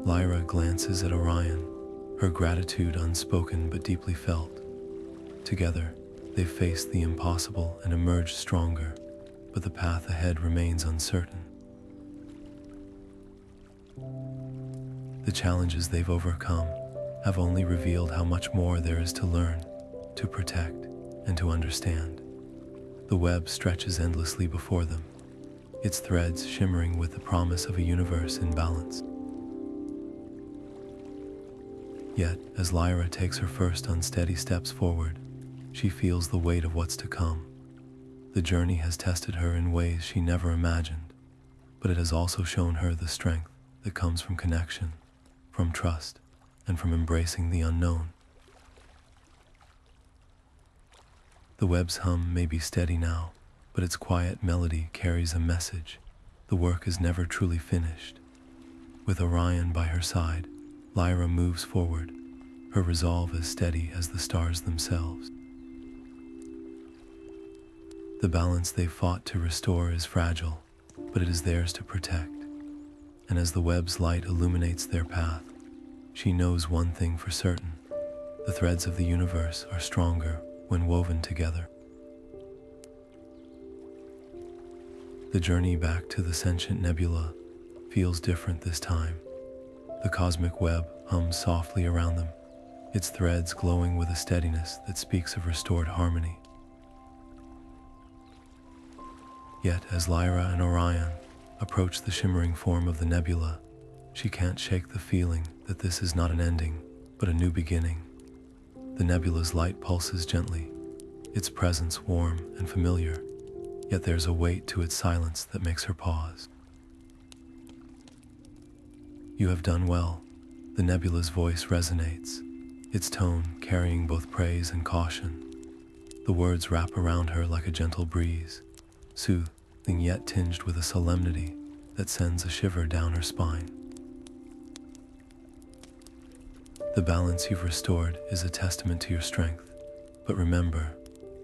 Lyra glances at Orion, her gratitude unspoken but deeply felt. Together, they've faced the impossible and emerged stronger, but the path ahead remains uncertain. The challenges they've overcome have only revealed how much more there is to learn, to protect, and to understand. The web stretches endlessly before them, its threads shimmering with the promise of a universe in balance. Yet, as Lyra takes her first unsteady steps forward, she feels the weight of what's to come. The journey has tested her in ways she never imagined, but it has also shown her the strength that comes from connection, from trust, and from embracing the unknown. The web's hum may be steady now, but its quiet melody carries a message. The work is never truly finished. With Orion by her side, Lyra moves forward, her resolve as steady as the stars themselves. The balance they've fought to restore is fragile, but it is theirs to protect. And as the web's light illuminates their path, she knows one thing for certain: the threads of the universe are stronger when woven together. The journey back to the sentient nebula feels different this time. The cosmic web hums softly around them, its threads glowing with a steadiness that speaks of restored harmony. Yet as Lyra and Orion approach the shimmering form of the nebula, she can't shake the feeling that this is not an ending, but a new beginning. The nebula's light pulses gently, its presence warm and familiar, yet there's a weight to its silence that makes her pause. "You have done well," the nebula's voice resonates, its tone carrying both praise and caution. The words wrap around her like a gentle breeze, soothing yet tinged with a solemnity that sends a shiver down her spine. "The balance you've restored is a testament to your strength, but remember,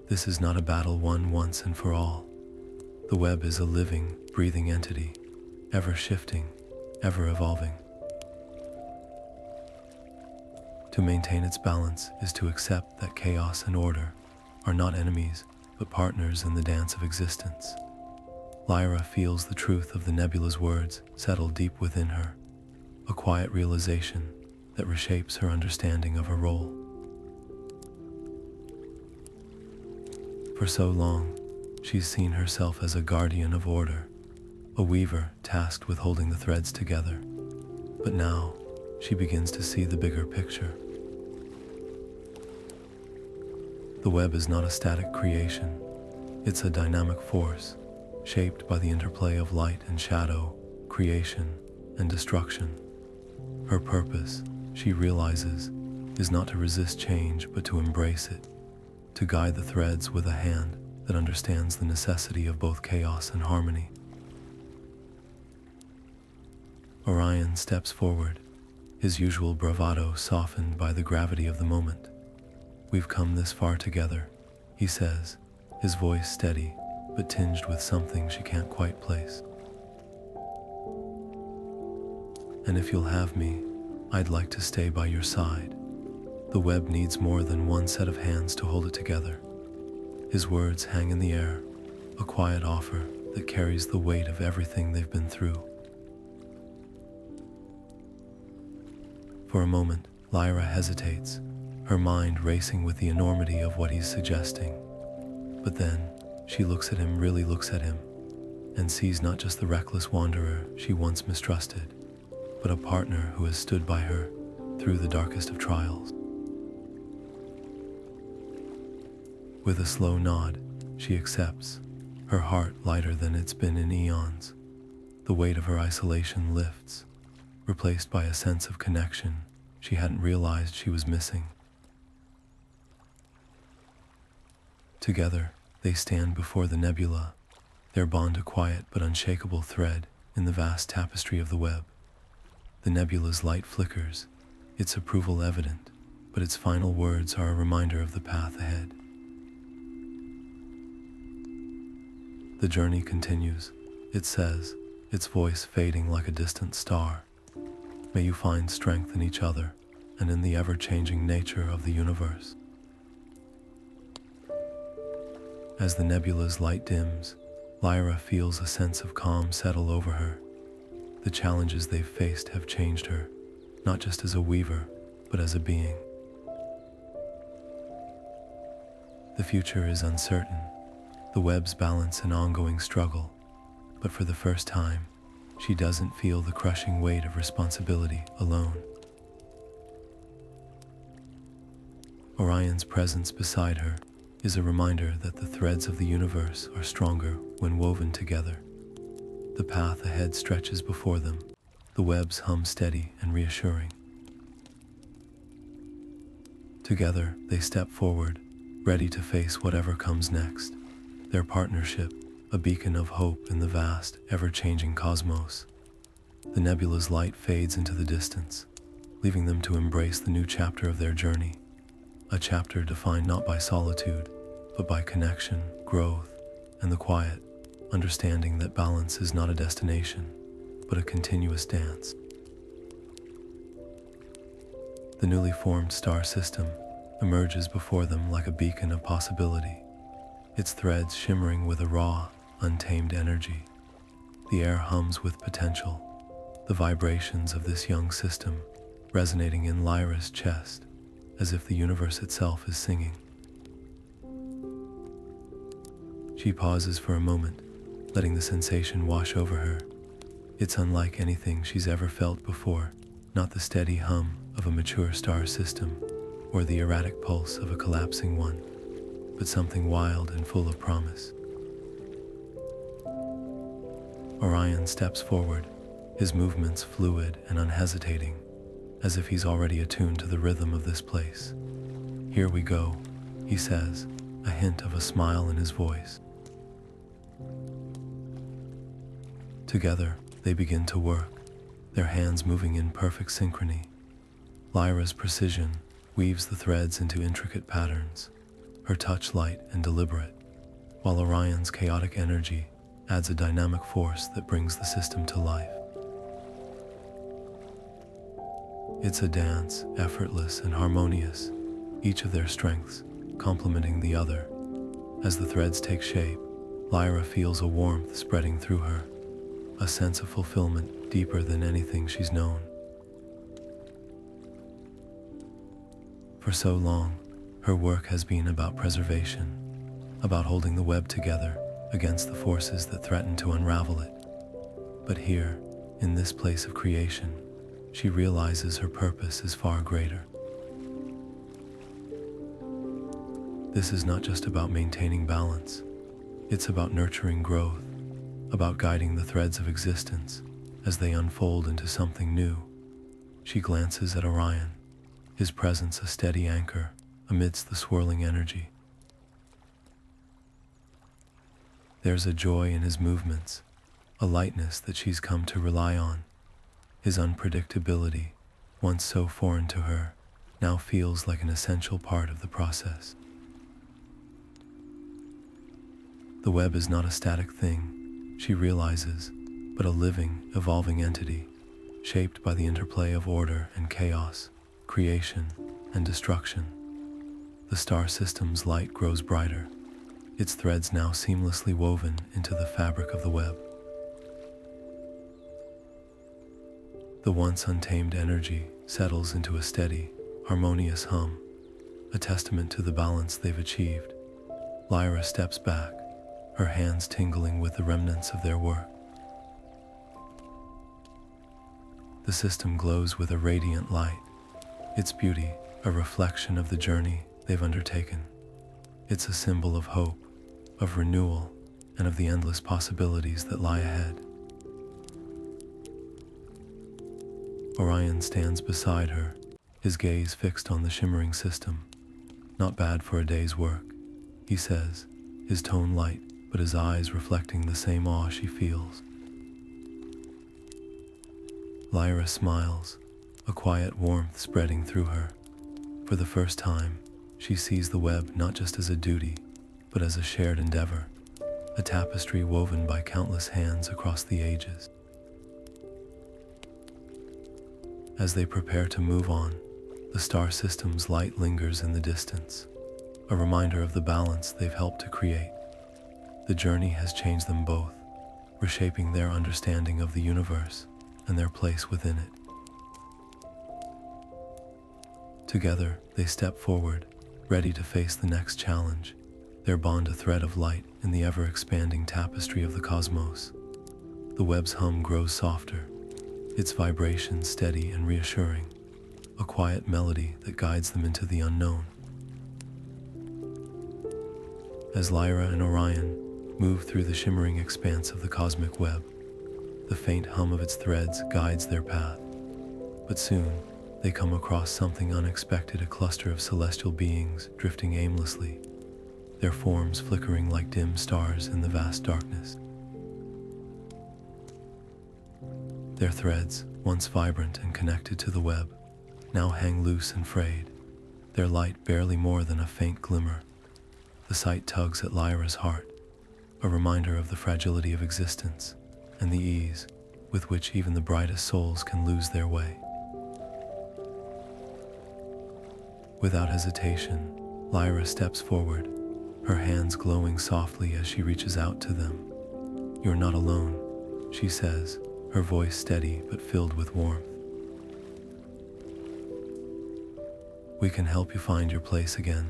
this is not a battle won once and for all. The web is a living, breathing entity, ever shifting, ever evolving. To maintain its balance is to accept that chaos and order are not enemies, but partners in the dance of existence. Lyra feels the truth of the nebula's words settle deep within her, a quiet realization that reshapes her understanding of her role. For so long, she's seen herself as a guardian of order, a weaver tasked with holding the threads together. But now, she begins to see the bigger picture. The web is not a static creation, it's a dynamic force, shaped by the interplay of light and shadow, creation and destruction. Her purpose, she realizes, is not to resist change but to embrace it, to guide the threads with a hand that understands the necessity of both chaos and harmony. Orion steps forward, his usual bravado softened by the gravity of the moment. "We've come this far together," he says, his voice steady but tinged with something she can't quite place. "And if you'll have me, I'd like to stay by your side. The web needs more than one set of hands to hold it together." His words hang in the air, a quiet offer that carries the weight of everything they've been through. For a moment, Lyra hesitates, her mind racing with the enormity of what he's suggesting. But then, she really looks at him, and sees not just the reckless wanderer she once mistrusted, but a partner who has stood by her through the darkest of trials. With a slow nod, she accepts, her heart lighter than it's been in eons. The weight of her isolation lifts, replaced by a sense of connection she hadn't realized she was missing. Together, they stand before the nebula, their bond a quiet but unshakable thread in the vast tapestry of the web. The nebula's light flickers, its approval evident, but its final words are a reminder of the path ahead. The journey continues, it says, its voice fading like a distant star. May you find strength in each other and in the ever-changing nature of the universe. As the nebula's light dims, Lyra feels a sense of calm settle over her. The challenges they've faced have changed her, not just as a weaver, but as a being. The future is uncertain, the web's balance an ongoing struggle, but for the first time, she doesn't feel the crushing weight of responsibility alone. Orion's presence beside her is a reminder that the threads of the universe are stronger when woven together. The path ahead stretches before them, the webs hum steady and reassuring. Together, they step forward, ready to face whatever comes next. Their partnership, a beacon of hope in the vast, ever-changing cosmos. The nebula's light fades into the distance, leaving them to embrace the new chapter of their journey. A chapter defined not by solitude, but by connection, growth, and the quiet, understanding that balance is not a destination, but a continuous dance. The newly formed star system emerges before them like a beacon of possibility, its threads shimmering with a raw, untamed energy. The air hums with potential, the vibrations of this young system resonating in Lyra's chest, as if the universe itself is singing. She pauses for a moment, letting the sensation wash over her. It's unlike anything she's ever felt before, not the steady hum of a mature star system or the erratic pulse of a collapsing one, but something wild and full of promise. Orion steps forward, his movements fluid and unhesitating, as if he's already attuned to the rhythm of this place. "Here we go," he says, a hint of a smile in his voice. Together, they begin to work, their hands moving in perfect synchrony. Lyra's precision weaves the threads into intricate patterns, her touch light and deliberate, while Orion's chaotic energy adds a dynamic force that brings the system to life. It's a dance, effortless and harmonious, each of their strengths complementing the other. As the threads take shape, Lyra feels a warmth spreading through her, a sense of fulfillment deeper than anything she's known. For so long, her work has been about preservation, about holding the web together against the forces that threaten to unravel it. But here, in this place of creation, she realizes her purpose is far greater. This is not just about maintaining balance. It's about nurturing growth, about guiding the threads of existence as they unfold into something new. She glances at Orion, his presence a steady anchor amidst the swirling energy. There's a joy in his movements, a lightness that she's come to rely on. His unpredictability, once so foreign to her, now feels like an essential part of the process. The web is not a static thing, she realizes, but a living, evolving entity, shaped by the interplay of order and chaos, creation and destruction. The star system's light grows brighter, its threads now seamlessly woven into the fabric of the web. The once untamed energy settles into a steady, harmonious hum, a testament to the balance they've achieved. Lyra steps back, her hands tingling with the remnants of their work. The system glows with a radiant light, its beauty a reflection of the journey they've undertaken. It's a symbol of hope, of renewal, and of the endless possibilities that lie ahead. Orion stands beside her, his gaze fixed on the shimmering system. "Not bad for a day's work," he says, his tone light, but his eyes reflecting the same awe she feels. Lyra smiles, a quiet warmth spreading through her. For the first time, she sees the web not just as a duty, but as a shared endeavor, a tapestry woven by countless hands across the ages. As they prepare to move on, the star system's light lingers in the distance, a reminder of the balance they've helped to create. The journey has changed them both, reshaping their understanding of the universe and their place within it. Together, they step forward, ready to face the next challenge, their bond a thread of light in the ever-expanding tapestry of the cosmos. The web's hum grows softer, its vibration steady and reassuring, a quiet melody that guides them into the unknown. As Lyra and Orion move through the shimmering expanse of the cosmic web, the faint hum of its threads guides their path. But soon, they come across something unexpected, a cluster of celestial beings drifting aimlessly, their forms flickering like dim stars in the vast darkness. Their threads, once vibrant and connected to the web, now hang loose and frayed, their light barely more than a faint glimmer. The sight tugs at Lyra's heart, a reminder of the fragility of existence and the ease with which even the brightest souls can lose their way. Without hesitation, Lyra steps forward, her hands glowing softly as she reaches out to them. "You're not alone," she says, her voice steady but filled with warmth. "We can help you find your place again."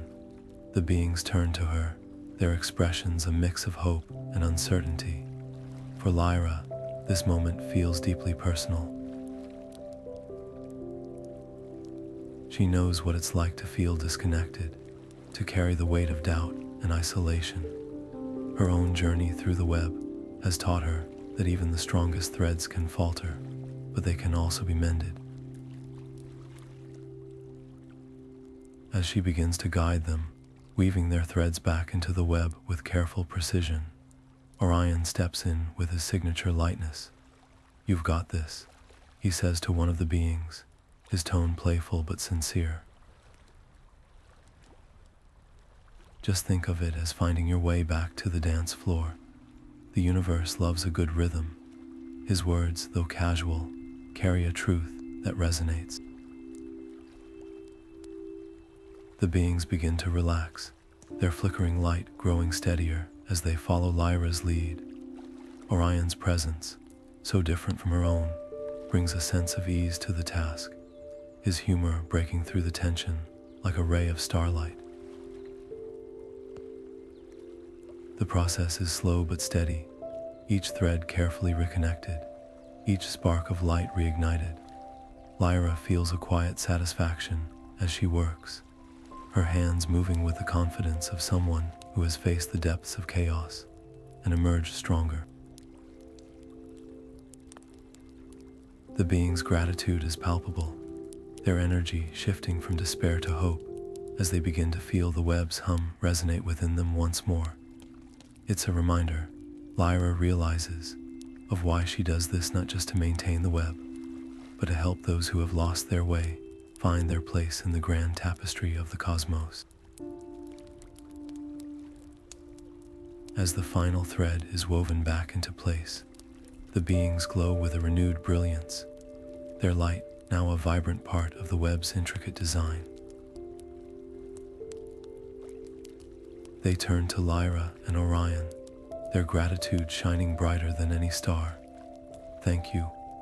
The beings turn to her, their expressions a mix of hope and uncertainty. For Lyra, this moment feels deeply personal. She knows what it's like to feel disconnected, to carry the weight of doubt and isolation. Her own journey through the web has taught her that even the strongest threads can falter, but they can also be mended. As she begins to guide them, weaving their threads back into the web with careful precision, Orion steps in with his signature lightness. "You've got this," he says to one of the beings, his tone playful but sincere. "Just think of it as finding your way back to the dance floor. The universe loves a good rhythm." His words, though casual, carry a truth that resonates. The beings begin to relax, their flickering light growing steadier as they follow Lyra's lead. Orion's presence, so different from her own, brings a sense of ease to the task, his humor breaking through the tension like a ray of starlight. The process is slow but steady, each thread carefully reconnected, each spark of light reignited. Lyra feels a quiet satisfaction as she works, her hands moving with the confidence of someone who has faced the depths of chaos and emerged stronger. The being's gratitude is palpable, their energy shifting from despair to hope as they begin to feel the web's hum resonate within them once more. It's a reminder, Lyra realizes, of why she does this, not just to maintain the web, but to help those who have lost their way find their place in the grand tapestry of the cosmos. As the final thread is woven back into place, the beings glow with a renewed brilliance, their light now a vibrant part of the web's intricate design. They turn to Lyra and Orion, their gratitude shining brighter than any star. "Thank you,"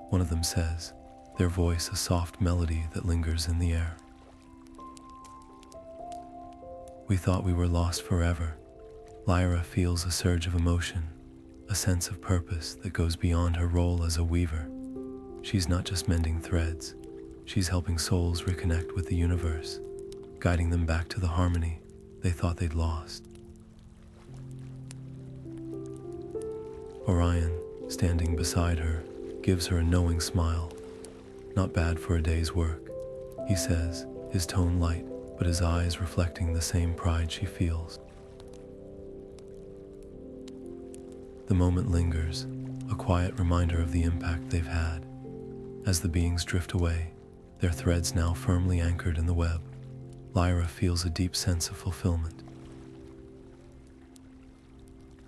one of them says, their voice a soft melody that lingers in the air. "We thought we were lost forever." Lyra feels a surge of emotion, a sense of purpose that goes beyond her role as a weaver. She's not just mending threads, she's helping souls reconnect with the universe, guiding them back to the harmony they thought they'd lost. Orion, standing beside her, gives her a knowing smile. "Not bad for a day's work," he says, his tone light, but his eyes reflecting the same pride she feels. The moment lingers, a quiet reminder of the impact they've had. As the beings drift away, their threads now firmly anchored in the web, Lyra feels a deep sense of fulfillment.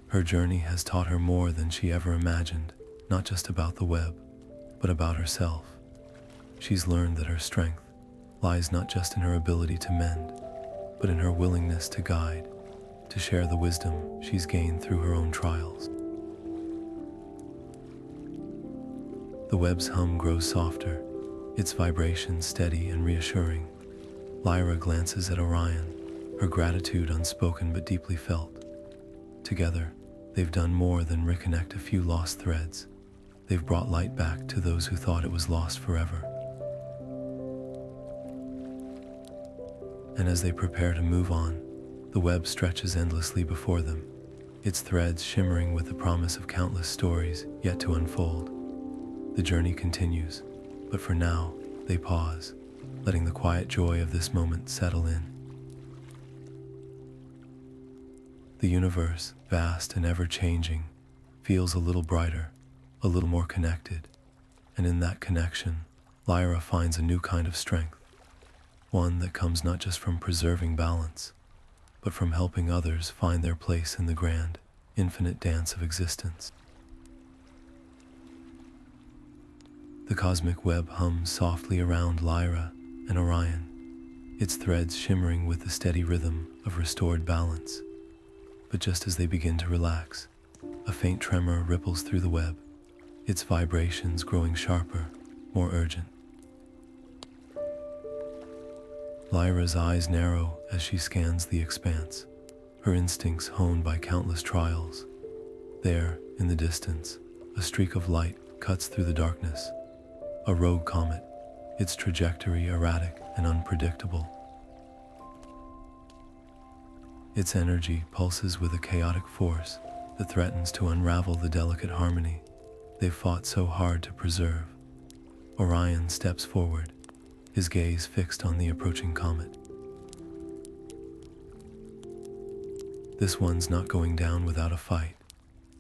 Her journey has taught her more than she ever imagined, not just about the web, but about herself. She's learned that her strength lies not just in her ability to mend, but in her willingness to guide, to share the wisdom she's gained through her own trials. The web's hum grows softer, its vibration steady and reassuring. Lyra glances at Orion, her gratitude unspoken but deeply felt. Together, they've done more than reconnect a few lost threads. They've brought light back to those who thought it was lost forever. And as they prepare to move on, the web stretches endlessly before them, its threads shimmering with the promise of countless stories yet to unfold. The journey continues, but for now, they pause, letting the quiet joy of this moment settle in. The universe, vast and ever-changing, feels a little brighter, a little more connected, and in that connection, Lyra finds a new kind of strength, one that comes not just from preserving balance, but from helping others find their place in the grand, infinite dance of existence. The cosmic web hums softly around Lyra and Orion, its threads shimmering with the steady rhythm of restored balance. But just as they begin to relax, a faint tremor ripples through the web, its vibrations growing sharper, more urgent. Lyra's eyes narrow as she scans the expanse, her instincts honed by countless trials. There, in the distance, a streak of light cuts through the darkness. A rogue comet, its trajectory erratic and unpredictable. Its energy pulses with a chaotic force that threatens to unravel the delicate harmony they've fought so hard to preserve. Orion steps forward, his gaze fixed on the approaching comet. "This one's not going down without a fight,"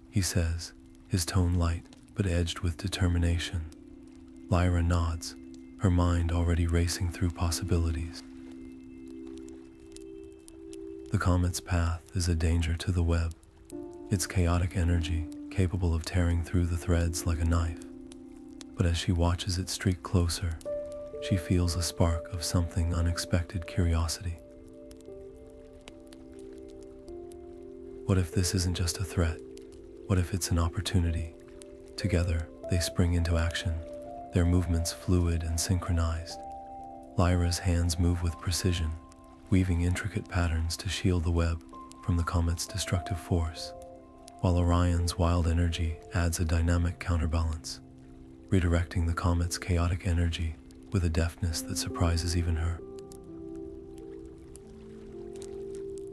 he says, his tone light but edged with determination. Lyra nods, her mind already racing through possibilities. The comet's path is a danger to the web, its chaotic energy capable of tearing through the threads like a knife. But as she watches it streak closer, she feels a spark of something unexpected curiosity. What if this isn't just a threat? What if it's an opportunity? Together, they spring into action, their movements fluid and synchronized. Lyra's hands move with precision, weaving intricate patterns to shield the web from the comet's destructive force, while Orion's wild energy adds a dynamic counterbalance, redirecting the comet's chaotic energy with a deftness that surprises even her.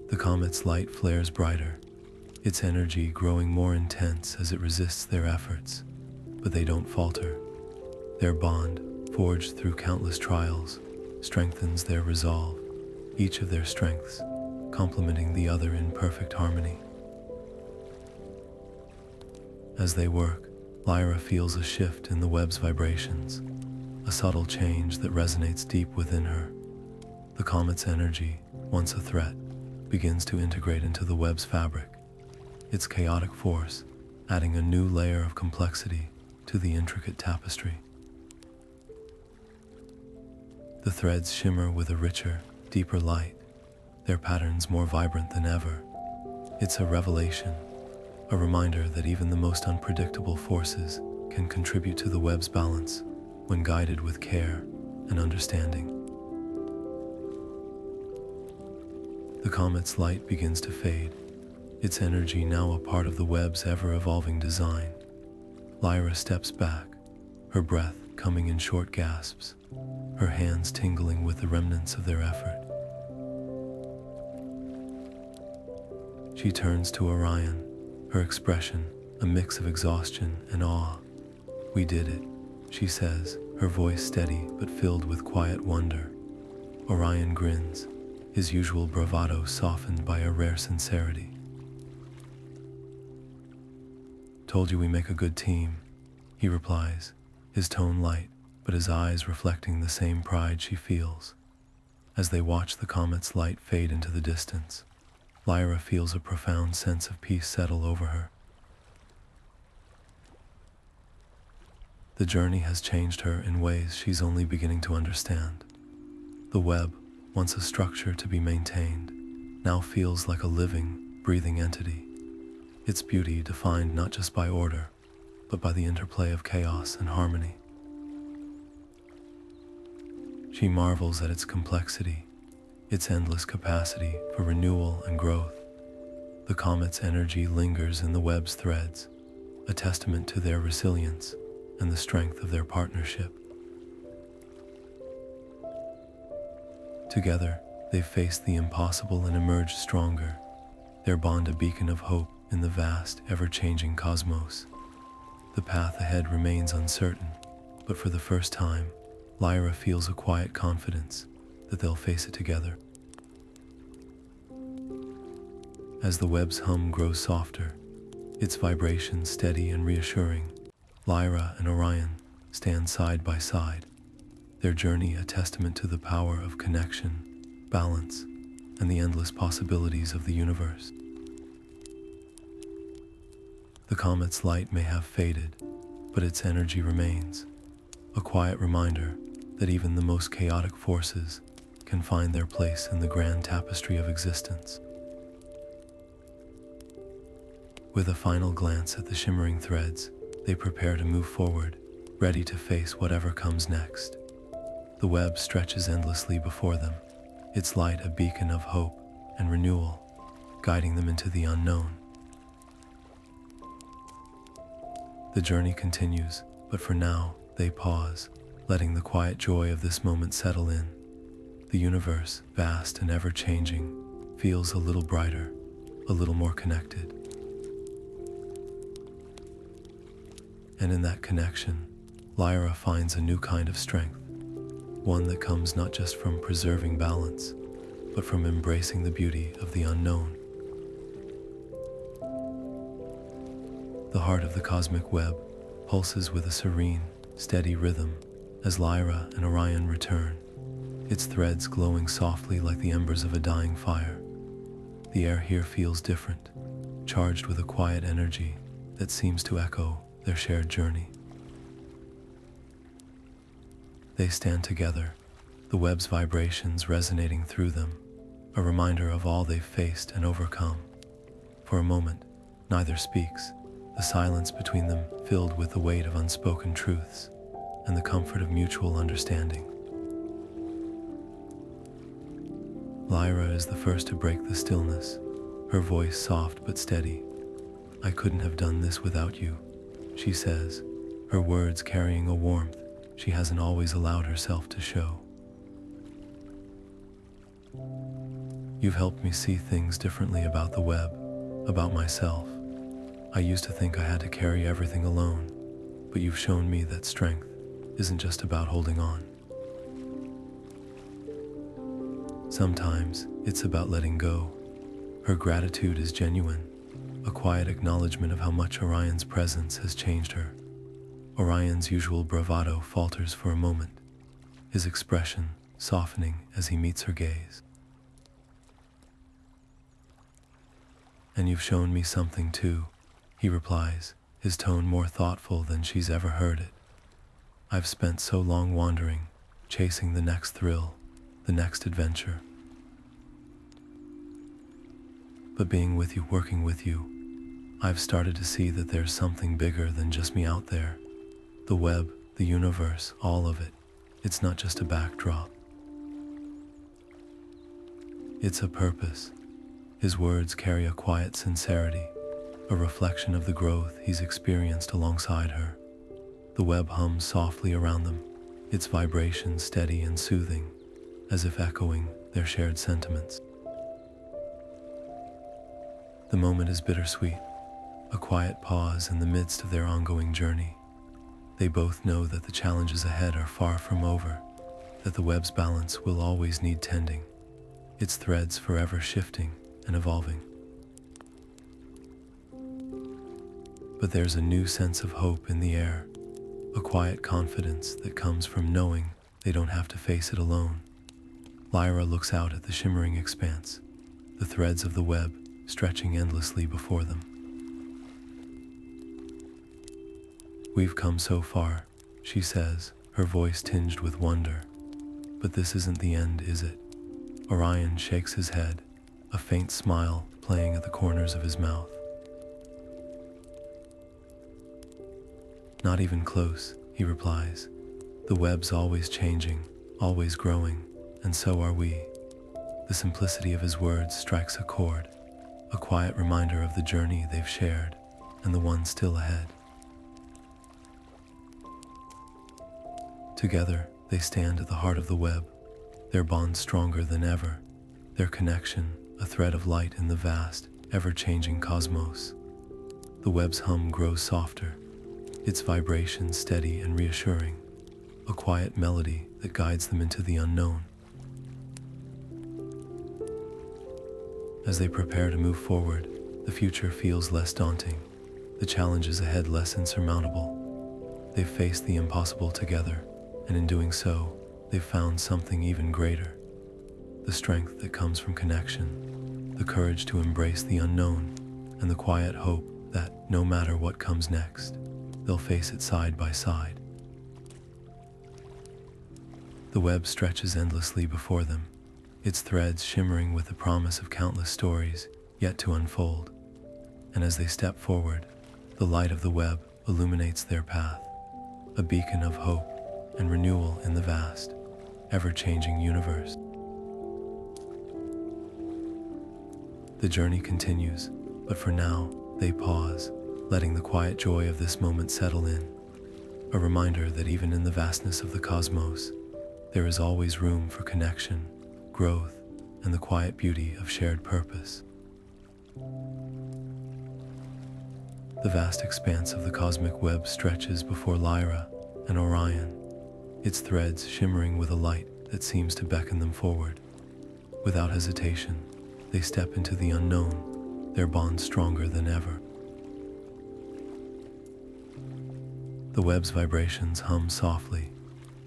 The comet's light flares brighter, its energy growing more intense as it resists their efforts, but they don't falter. Their bond, forged through countless trials, strengthens their resolve, each of their strengths complementing the other in perfect harmony. As they work, Lyra feels a shift in the web's vibrations, a subtle change that resonates deep within her. The comet's energy, once a threat, begins to integrate into the web's fabric, its chaotic force adding a new layer of complexity to the intricate tapestry. The threads shimmer with a richer, deeper light, their patterns more vibrant than ever. It's a revelation, a reminder that even the most unpredictable forces can contribute to the web's balance when guided with care and understanding. The comet's light begins to fade, its energy now a part of the web's ever-evolving design. Lyra steps back, her breath coming in short gasps, her hands tingling with the remnants of their effort. She turns to Orion, her expression a mix of exhaustion and awe. "We did it," she says, her voice steady but filled with quiet wonder. Orion grins, his usual bravado softened by a rare sincerity. "Told you we make a good team," he replies, his tone light, but his eyes reflecting the same pride she feels. As they watch the comet's light fade into the distance, Lyra feels a profound sense of peace settle over her. The journey has changed her in ways she's only beginning to understand. The web, once a structure to be maintained, now feels like a living, breathing entity, its beauty defined not just by order, but by the interplay of chaos and harmony. She marvels at its complexity, its endless capacity for renewal and growth. The comet's energy lingers in the web's threads, a testament to their resilience and the strength of their partnership. Together, they've faced the impossible and emerged stronger, their bond a beacon of hope in the vast, ever-changing cosmos. The path ahead remains uncertain, but for the first time, Lyra feels a quiet confidence that they'll face it together. As the web's hum grows softer, its vibration steady and reassuring, Lyra and Orion stand side by side, their journey a testament to the power of connection, balance, and the endless possibilities of the universe. The comet's light may have faded, but its energy remains, a quiet reminder that even the most chaotic forces can find their place in the grand tapestry of existence. With a final glance at the shimmering threads, they prepare to move forward, ready to face whatever comes next. The web stretches endlessly before them, its light a beacon of hope and renewal, guiding them into the unknown. The journey continues, but for now, they pause, letting the quiet joy of this moment settle in. The universe, vast and ever-changing, feels a little brighter, a little more connected. And in that connection, Lyra finds a new kind of strength, one that comes not just from preserving balance, but from embracing the beauty of the unknown. The heart of the cosmic web pulses with a serene, steady rhythm as Lyra and Orion return, its threads glowing softly like the embers of a dying fire. The air here feels different, charged with a quiet energy that seems to echo their shared journey. They stand together, the web's vibrations resonating through them, a reminder of all they've faced and overcome. For a moment, neither speaks, the silence between them filled with the weight of unspoken truths and the comfort of mutual understanding. Lyra is the first to break the stillness, her voice soft but steady. "I couldn't have done this without you," she says, her words carrying a warmth she hasn't always allowed herself to show. "You've helped me see things differently about the web, about myself. I used to think I had to carry everything alone, but you've shown me that strength isn't just about holding on. Sometimes it's about letting go." Her gratitude is genuine, a quiet acknowledgement of how much Orion's presence has changed her. Orion's usual bravado falters for a moment, his expression softening as he meets her gaze. "And you've shown me something too," he replies, his tone more thoughtful than she's ever heard it. "I've spent so long wandering, chasing the next thrill, the next adventure. But being with you, working with you, I've started to see that there's something bigger than just me out there. The web, the universe, all of it. It's not just a backdrop. It's a purpose." His words carry a quiet sincerity, a reflection of the growth he's experienced alongside her. The web hums softly around them, its vibration steady and soothing, as if echoing their shared sentiments. The moment is bittersweet, a quiet pause in the midst of their ongoing journey. They both know that the challenges ahead are far from over, that the web's balance will always need tending, its threads forever shifting and evolving. But there's a new sense of hope in the air, a quiet confidence that comes from knowing they don't have to face it alone. Lyra looks out at the shimmering expanse, the threads of the web stretching endlessly before them. "We've come so far," she says, her voice tinged with wonder. "But this isn't the end, is it?" Orion shakes his head, a faint smile playing at the corners of his mouth. "Not even close," he replies. "The web's always changing, always growing, and so are we." The simplicity of his words strikes a chord, a quiet reminder of the journey they've shared and the one still ahead. Together, they stand at the heart of the web, their bond stronger than ever, their connection a thread of light in the vast, ever-changing cosmos. The web's hum grows softer, its vibration steady and reassuring, a quiet melody that guides them into the unknown. As they prepare to move forward, the future feels less daunting, the challenges ahead less insurmountable. They've faced the impossible together, and in doing so, they've found something even greater. The strength that comes from connection, the courage to embrace the unknown, and the quiet hope that, no matter what comes next, they'll face it side by side. The web stretches endlessly before them, its threads shimmering with the promise of countless stories yet to unfold. And as they step forward, the light of the web illuminates their path, a beacon of hope and renewal in the vast, ever-changing universe. The journey continues, but for now, they pause, letting the quiet joy of this moment settle in, a reminder that even in the vastness of the cosmos, there is always room for connection, growth, and the quiet beauty of shared purpose. The vast expanse of the cosmic web stretches before Lyra and Orion, its threads shimmering with a light that seems to beckon them forward. Without hesitation, they step into the unknown, their bond stronger than ever. The web's vibrations hum softly,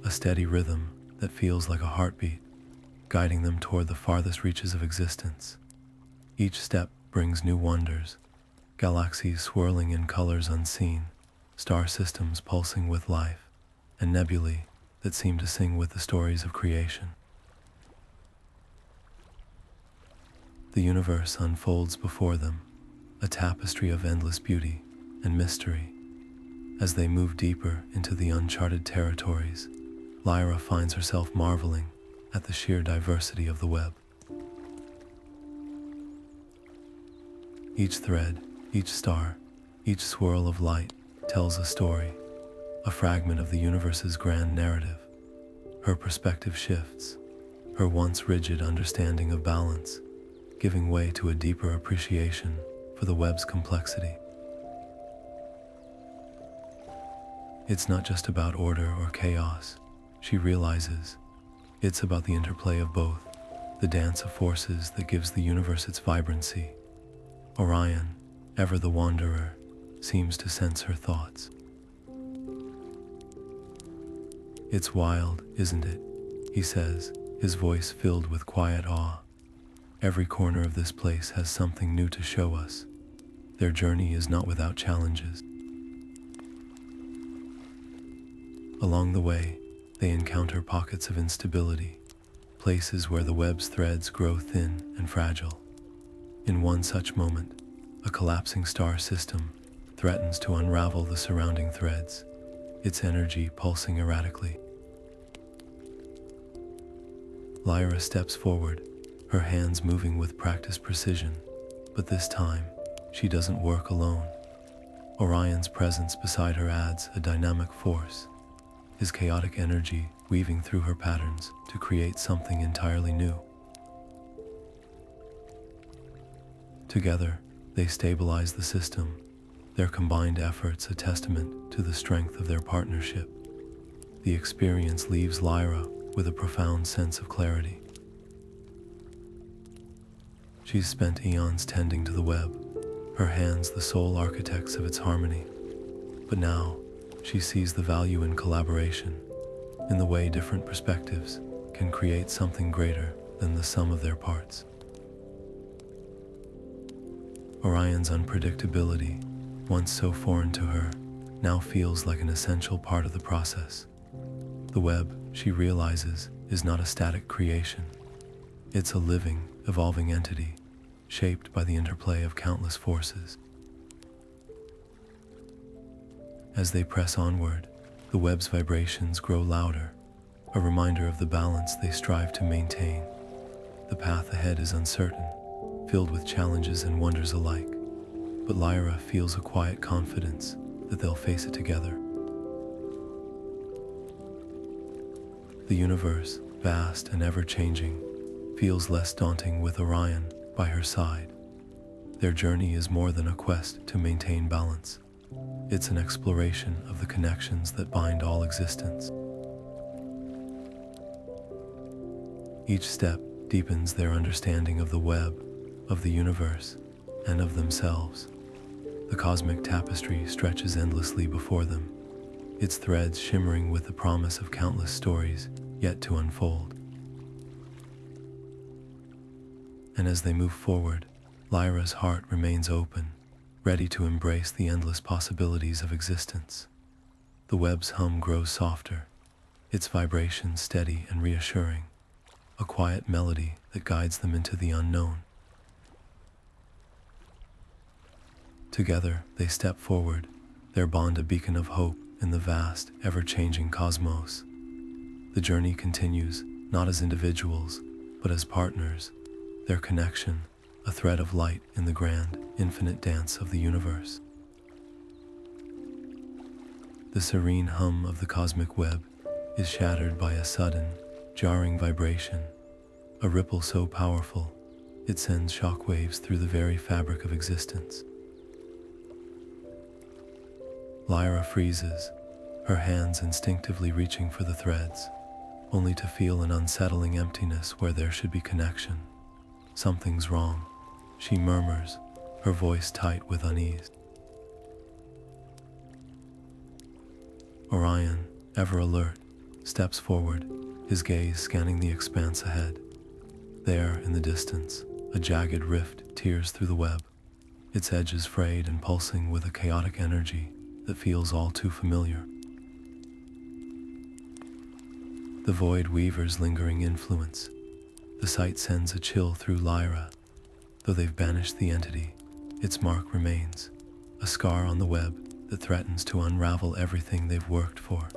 a steady rhythm that feels like a heartbeat, guiding them toward the farthest reaches of existence. Each step brings new wonders, galaxies swirling in colors unseen, star systems pulsing with life, and nebulae that seem to sing with the stories of creation. The universe unfolds before them, a tapestry of endless beauty and mystery. As they move deeper into the uncharted territories, Lyra finds herself marveling at the sheer diversity of the web. Each thread, each star, each swirl of light tells a story, a fragment of the universe's grand narrative. Her perspective shifts, her once rigid understanding of balance giving way to a deeper appreciation for the web's complexity. It's not just about order or chaos, she realizes. It's about the interplay of both, the dance of forces that gives the universe its vibrancy. Orion, ever the wanderer, seems to sense her thoughts. "It's wild, isn't it?" he says, his voice filled with quiet awe. "Every corner of this place has something new to show us. Their journey is not without challenges." Along the way, they encounter pockets of instability, places where the web's threads grow thin and fragile. In one such moment, a collapsing star system threatens to unravel the surrounding threads, its energy pulsing erratically. Lyra steps forward, her hands moving with practiced precision, but this time, she doesn't work alone. Orion's presence beside her adds a dynamic force, his chaotic energy weaving through her patterns to create something entirely new. Together, they stabilize the system, their combined efforts a testament to the strength of their partnership. The experience leaves Lyra with a profound sense of clarity. She's spent eons tending to the web, her hands the sole architects of its harmony. But now, she sees the value in collaboration, in the way different perspectives can create something greater than the sum of their parts. Orion's unpredictability, once so foreign to her, now feels like an essential part of the process. The web, she realizes, is not a static creation. It's a living, evolving entity, shaped by the interplay of countless forces. As they press onward, the web's vibrations grow louder, a reminder of the balance they strive to maintain. The path ahead is uncertain, filled with challenges and wonders alike, but Lyra feels a quiet confidence that they'll face it together. The universe, vast and ever-changing, feels less daunting with Orion by her side. Their journey is more than a quest to maintain balance. It's an exploration of the connections that bind all existence. Each step deepens their understanding of the web, of the universe, and of themselves. The cosmic tapestry stretches endlessly before them, its threads shimmering with the promise of countless stories yet to unfold. And as they move forward, Lyra's heart remains open, ready to embrace the endless possibilities of existence. The web's hum grows softer, its vibrations steady and reassuring, a quiet melody that guides them into the unknown. Together, they step forward, their bond a beacon of hope in the vast, ever-changing cosmos. The journey continues, not as individuals, but as partners, their connection, a thread of light in the grand, infinite dance of the universe. The serene hum of the cosmic web is shattered by a sudden, jarring vibration, a ripple so powerful, it sends shockwaves through the very fabric of existence. Lyra freezes, her hands instinctively reaching for the threads, only to feel an unsettling emptiness where there should be connection. Something's wrong, she murmurs, her voice tight with unease. Orion, ever alert, steps forward, his gaze scanning the expanse ahead. There, in the distance, a jagged rift tears through the web, its edges frayed and pulsing with a chaotic energy that feels all too familiar. The void weaver's lingering influence. The sight sends a chill through Lyra. Though they've banished the entity, Its mark remains, a scar on the web that threatens to unravel everything they've worked for.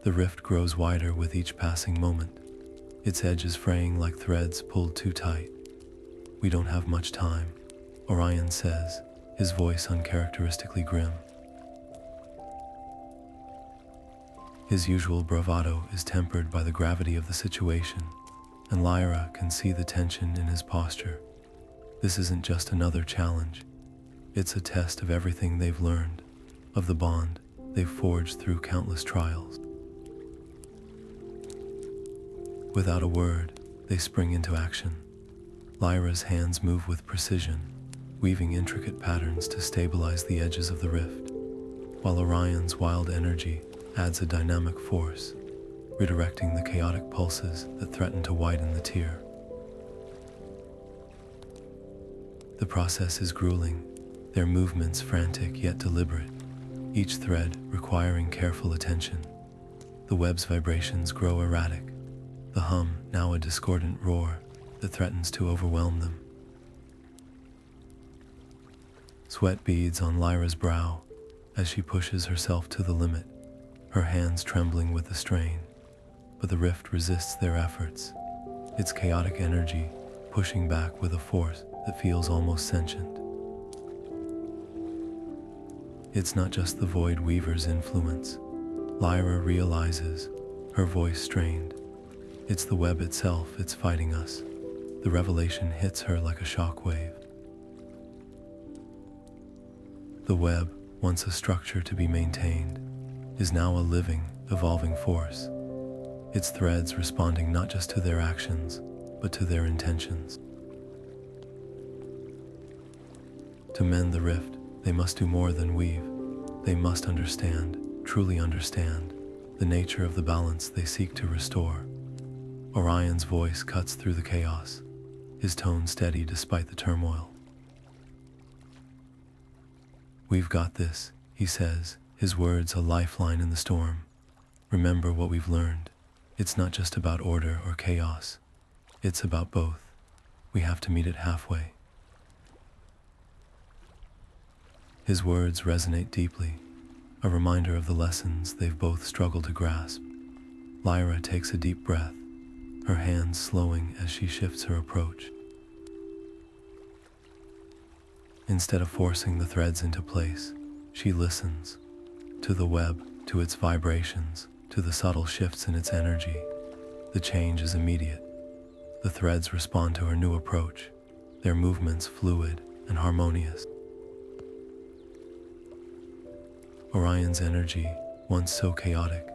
The rift grows wider with each passing moment, its edges fraying like threads pulled too tight. "We don't have much time," Orion says, his voice uncharacteristically grim. His usual bravado is tempered by the gravity of the situation, and Lyra can see the tension in his posture. This isn't just another challenge. It's a test of everything they've learned, of the bond they've forged through countless trials. Without a word, they spring into action. Lyra's hands move with precision, weaving intricate patterns to stabilize the edges of the rift, while Orion's wild energy adds a dynamic force, redirecting the chaotic pulses that threaten to widen the tear. The process is grueling, their movements frantic yet deliberate, each thread requiring careful attention. The web's vibrations grow erratic, the hum now a discordant roar that threatens to overwhelm them. Sweat beads on Lyra's brow as she pushes herself to the limit, her hands trembling with the strain. But the rift resists their efforts, its chaotic energy pushing back with a force that feels almost sentient. It's not just the Void Weaver's influence, Lyra realizes, her voice strained. It's the web itself, it's fighting us. The revelation hits her like a shockwave. The web, once a structure to be maintained, is now a living, evolving force. Its threads responding not just to their actions, but to their intentions. To mend the rift, they must do more than weave. They must understand, truly understand, the nature of the balance they seek to restore. Orion's voice cuts through the chaos, his tone steady despite the turmoil. "We've got this," he says, his words a lifeline in the storm. "Remember what we've learned. It's not just about order or chaos. It's about both. We have to meet it halfway." His words resonate deeply, a reminder of the lessons they've both struggled to grasp. Lyra takes a deep breath, her hands slowing as she shifts her approach. Instead of forcing the threads into place, she listens to the web, to its vibrations, to the subtle shifts in its energy. The change is immediate. The threads respond to her new approach, their movements fluid and harmonious. Orion's energy, once so chaotic,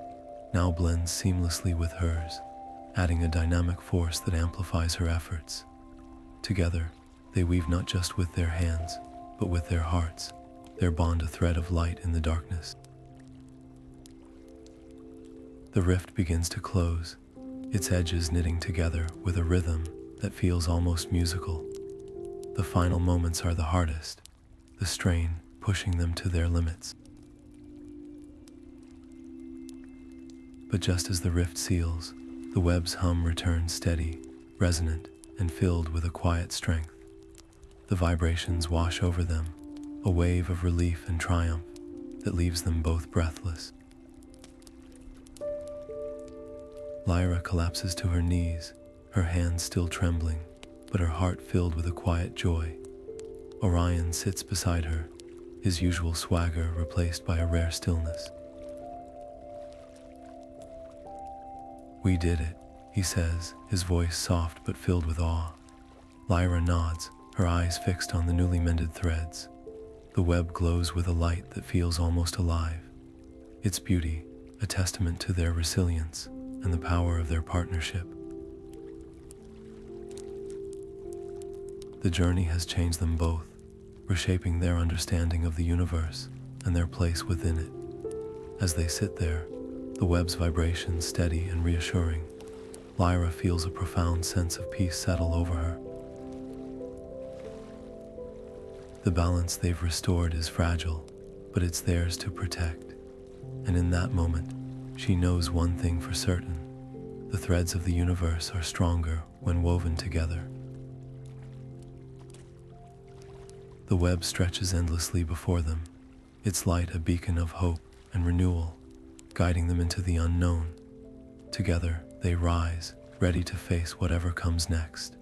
now blends seamlessly with hers, adding a dynamic force that amplifies her efforts. Together, they weave not just with their hands, but with their hearts, their bond a thread of light in the darkness. The rift begins to close, its edges knitting together with a rhythm that feels almost musical. The final moments are the hardest, the strain pushing them to their limits. But just as the rift seals, the web's hum returns steady, resonant, and filled with a quiet strength. The vibrations wash over them, a wave of relief and triumph that leaves them both breathless. Lyra collapses to her knees, her hands still trembling, but her heart filled with a quiet joy. Orion sits beside her, his usual swagger replaced by a rare stillness. "We did it," he says, his voice soft but filled with awe. Lyra nods, her eyes fixed on the newly mended threads. The web glows with a light that feels almost alive, its beauty a testament to their resilience and the power of their partnership. The journey has changed them both, reshaping their understanding of the universe and their place within it. As they sit there, the web's vibrations steady and reassuring, Lyra feels a profound sense of peace settle over her. The balance they've restored is fragile, but it's theirs to protect. And in that moment, she knows one thing for certain: the threads of the universe are stronger when woven together. The web stretches endlessly before them, its light a beacon of hope and renewal, guiding them into the unknown. Together, they rise, ready to face whatever comes next,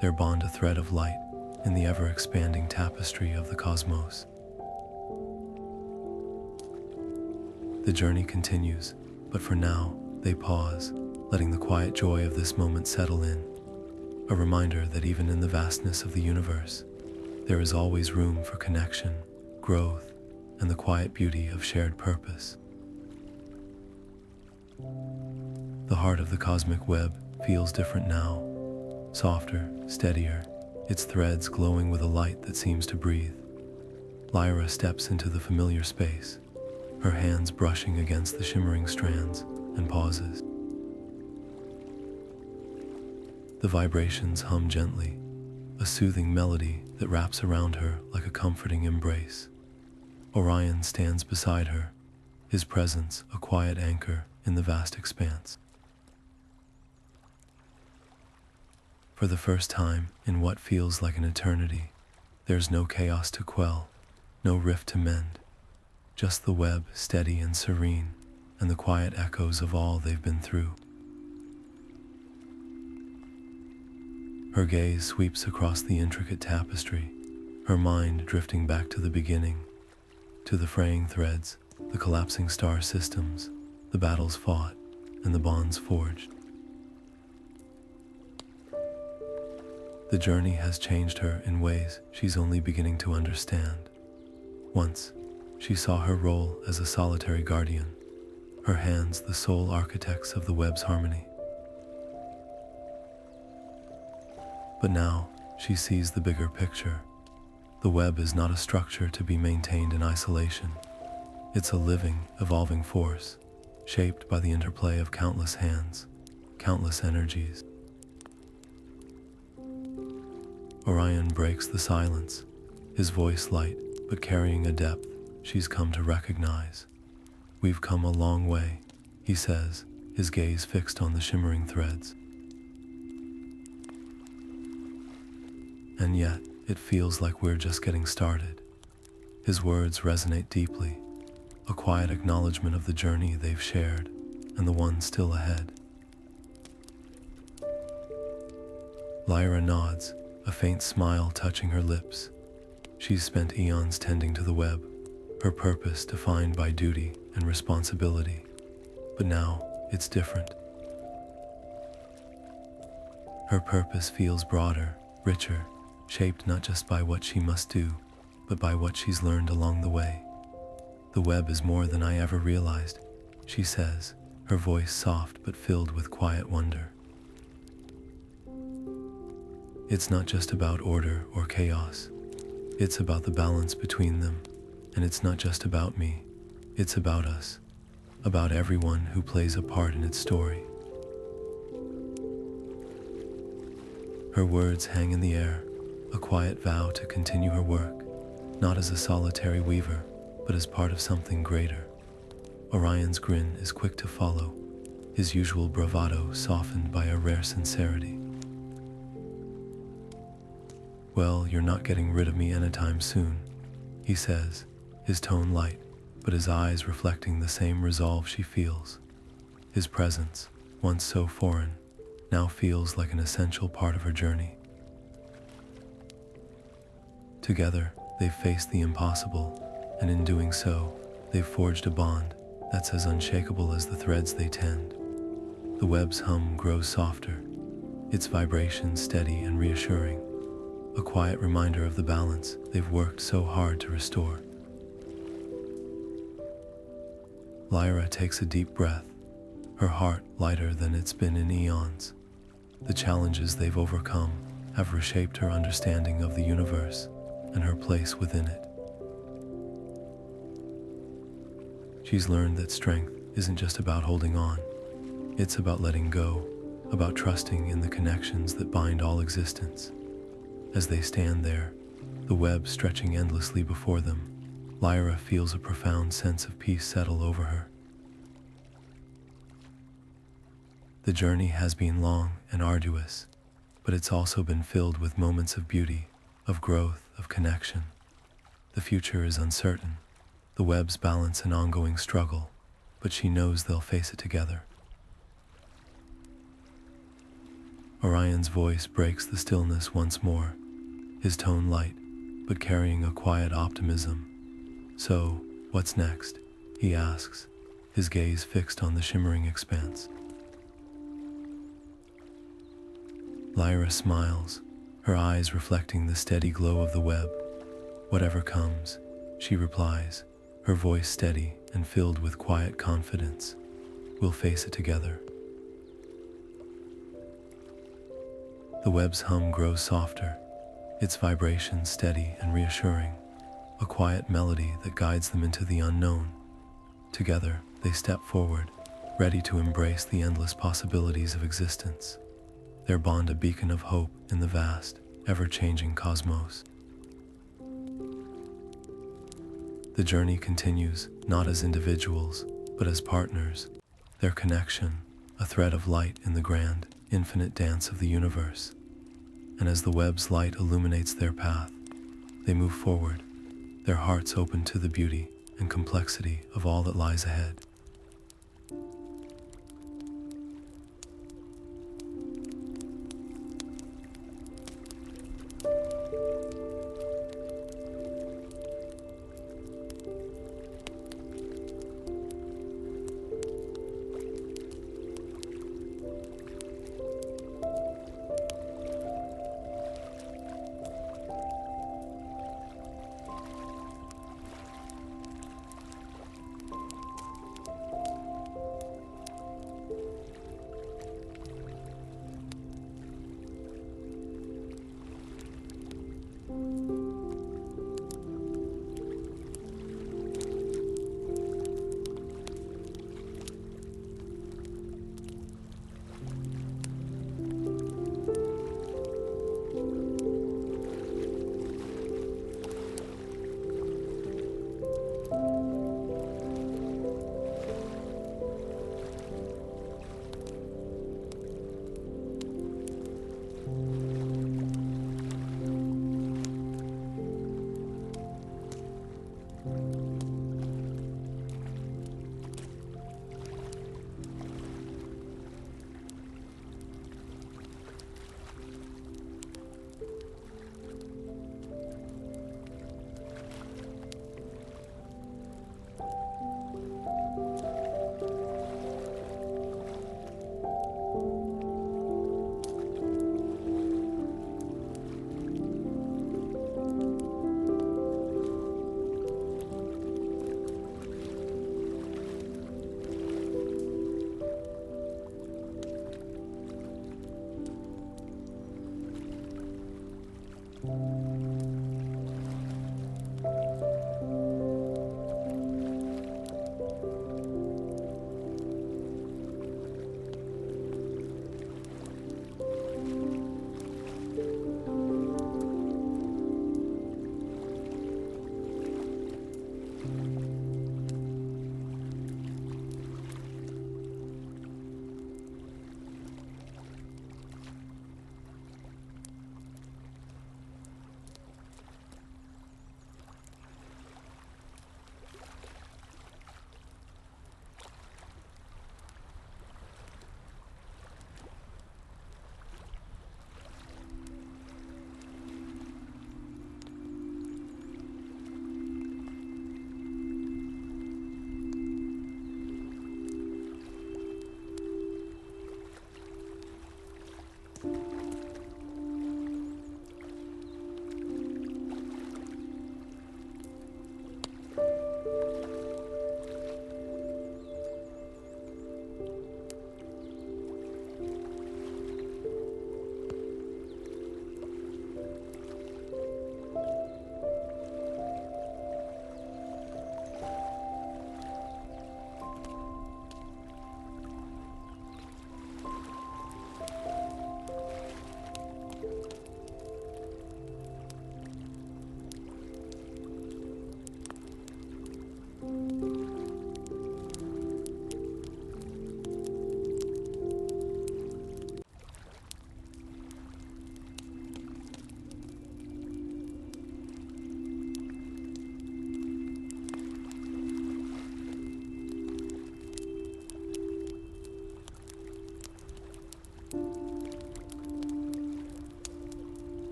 their bond a thread of light in the ever-expanding tapestry of the cosmos. The journey continues, but for now, they pause, letting the quiet joy of this moment settle in, a reminder that even in the vastness of the universe, there is always room for connection, growth, and the quiet beauty of shared purpose. The heart of the cosmic web feels different now, softer, steadier, its threads glowing with a light that seems to breathe. Lyra steps into the familiar space, her hands brushing against the shimmering strands, and pauses. The vibrations hum gently, a soothing melody that wraps around her like a comforting embrace. Orion stands beside her, his presence a quiet anchor in the vast expanse. For the first time in what feels like an eternity, there's no chaos to quell, no rift to mend, just the web steady and serene, and the quiet echoes of all they've been through. Her gaze sweeps across the intricate tapestry, her mind drifting back to the beginning, to the fraying threads, the collapsing star systems, the battles fought, and the bonds forged. The journey has changed her in ways she's only beginning to understand. Once, she saw her role as a solitary guardian, her hands the sole architects of the web's harmony. But now, she sees the bigger picture. The web is not a structure to be maintained in isolation. It's a living, evolving force, shaped by the interplay of countless hands, countless energies. Orion breaks the silence, his voice light, but carrying a depth she's come to recognize. "We've come a long way," he says, his gaze fixed on the shimmering threads. And yet, it feels like we're just getting started. His words resonate deeply, a quiet acknowledgement of the journey they've shared and the one still ahead. Lyra nods, a faint smile touching her lips. She's spent eons tending to the web, her purpose defined by duty and responsibility. But now, it's different. Her purpose feels broader, richer, shaped not just by what she must do, but by what she's learned along the way. "The web is more than I ever realized," she says, her voice soft but filled with quiet wonder. "It's not just about order or chaos. It's about the balance between them. And it's not just about me. It's about us. About everyone who plays a part in its story." Her words hang in the air, a quiet vow to continue her work, not as a solitary weaver, but as part of something greater. Orion's grin is quick to follow, his usual bravado softened by a rare sincerity. "Well, you're not getting rid of me anytime soon," he says, his tone light, but his eyes reflecting the same resolve she feels. His presence, once so foreign, now feels like an essential part of her journey. Together, they've faced the impossible, and in doing so, they've forged a bond that's as unshakable as the threads they tend. The web's hum grows softer, its vibration steady and reassuring, a quiet reminder of the balance they've worked so hard to restore. Lyra takes a deep breath, her heart lighter than it's been in eons. The challenges they've overcome have reshaped her understanding of the universe and her place within it. She's learned that strength isn't just about holding on. It's about letting go, about trusting in the connections that bind all existence. As they stand there, the web stretching endlessly before them, Lyra feels a profound sense of peace settle over her. The journey has been long and arduous, but it's also been filled with moments of beauty, of growth, of connection. The future is uncertain. The webs balance an ongoing struggle, but she knows they'll face it together. Orion's voice breaks the stillness once more, his tone light, but carrying a quiet optimism. "So, what's next?" he asks, his gaze fixed on the shimmering expanse. Lyra smiles, her eyes reflecting the steady glow of the web. "Whatever comes," she replies, her voice steady and filled with quiet confidence. "We'll face it together." The web's hum grows softer, its vibration steady and reassuring, a quiet melody that guides them into the unknown. Together, they step forward, ready to embrace the endless possibilities of existence, their bond a beacon of hope in the vast, ever-changing cosmos. The journey continues, not as individuals, but as partners, their connection, a thread of light in the grand, infinite dance of the universe. And as the web's light illuminates their path, they move forward, their hearts open to the beauty and complexity of all that lies ahead.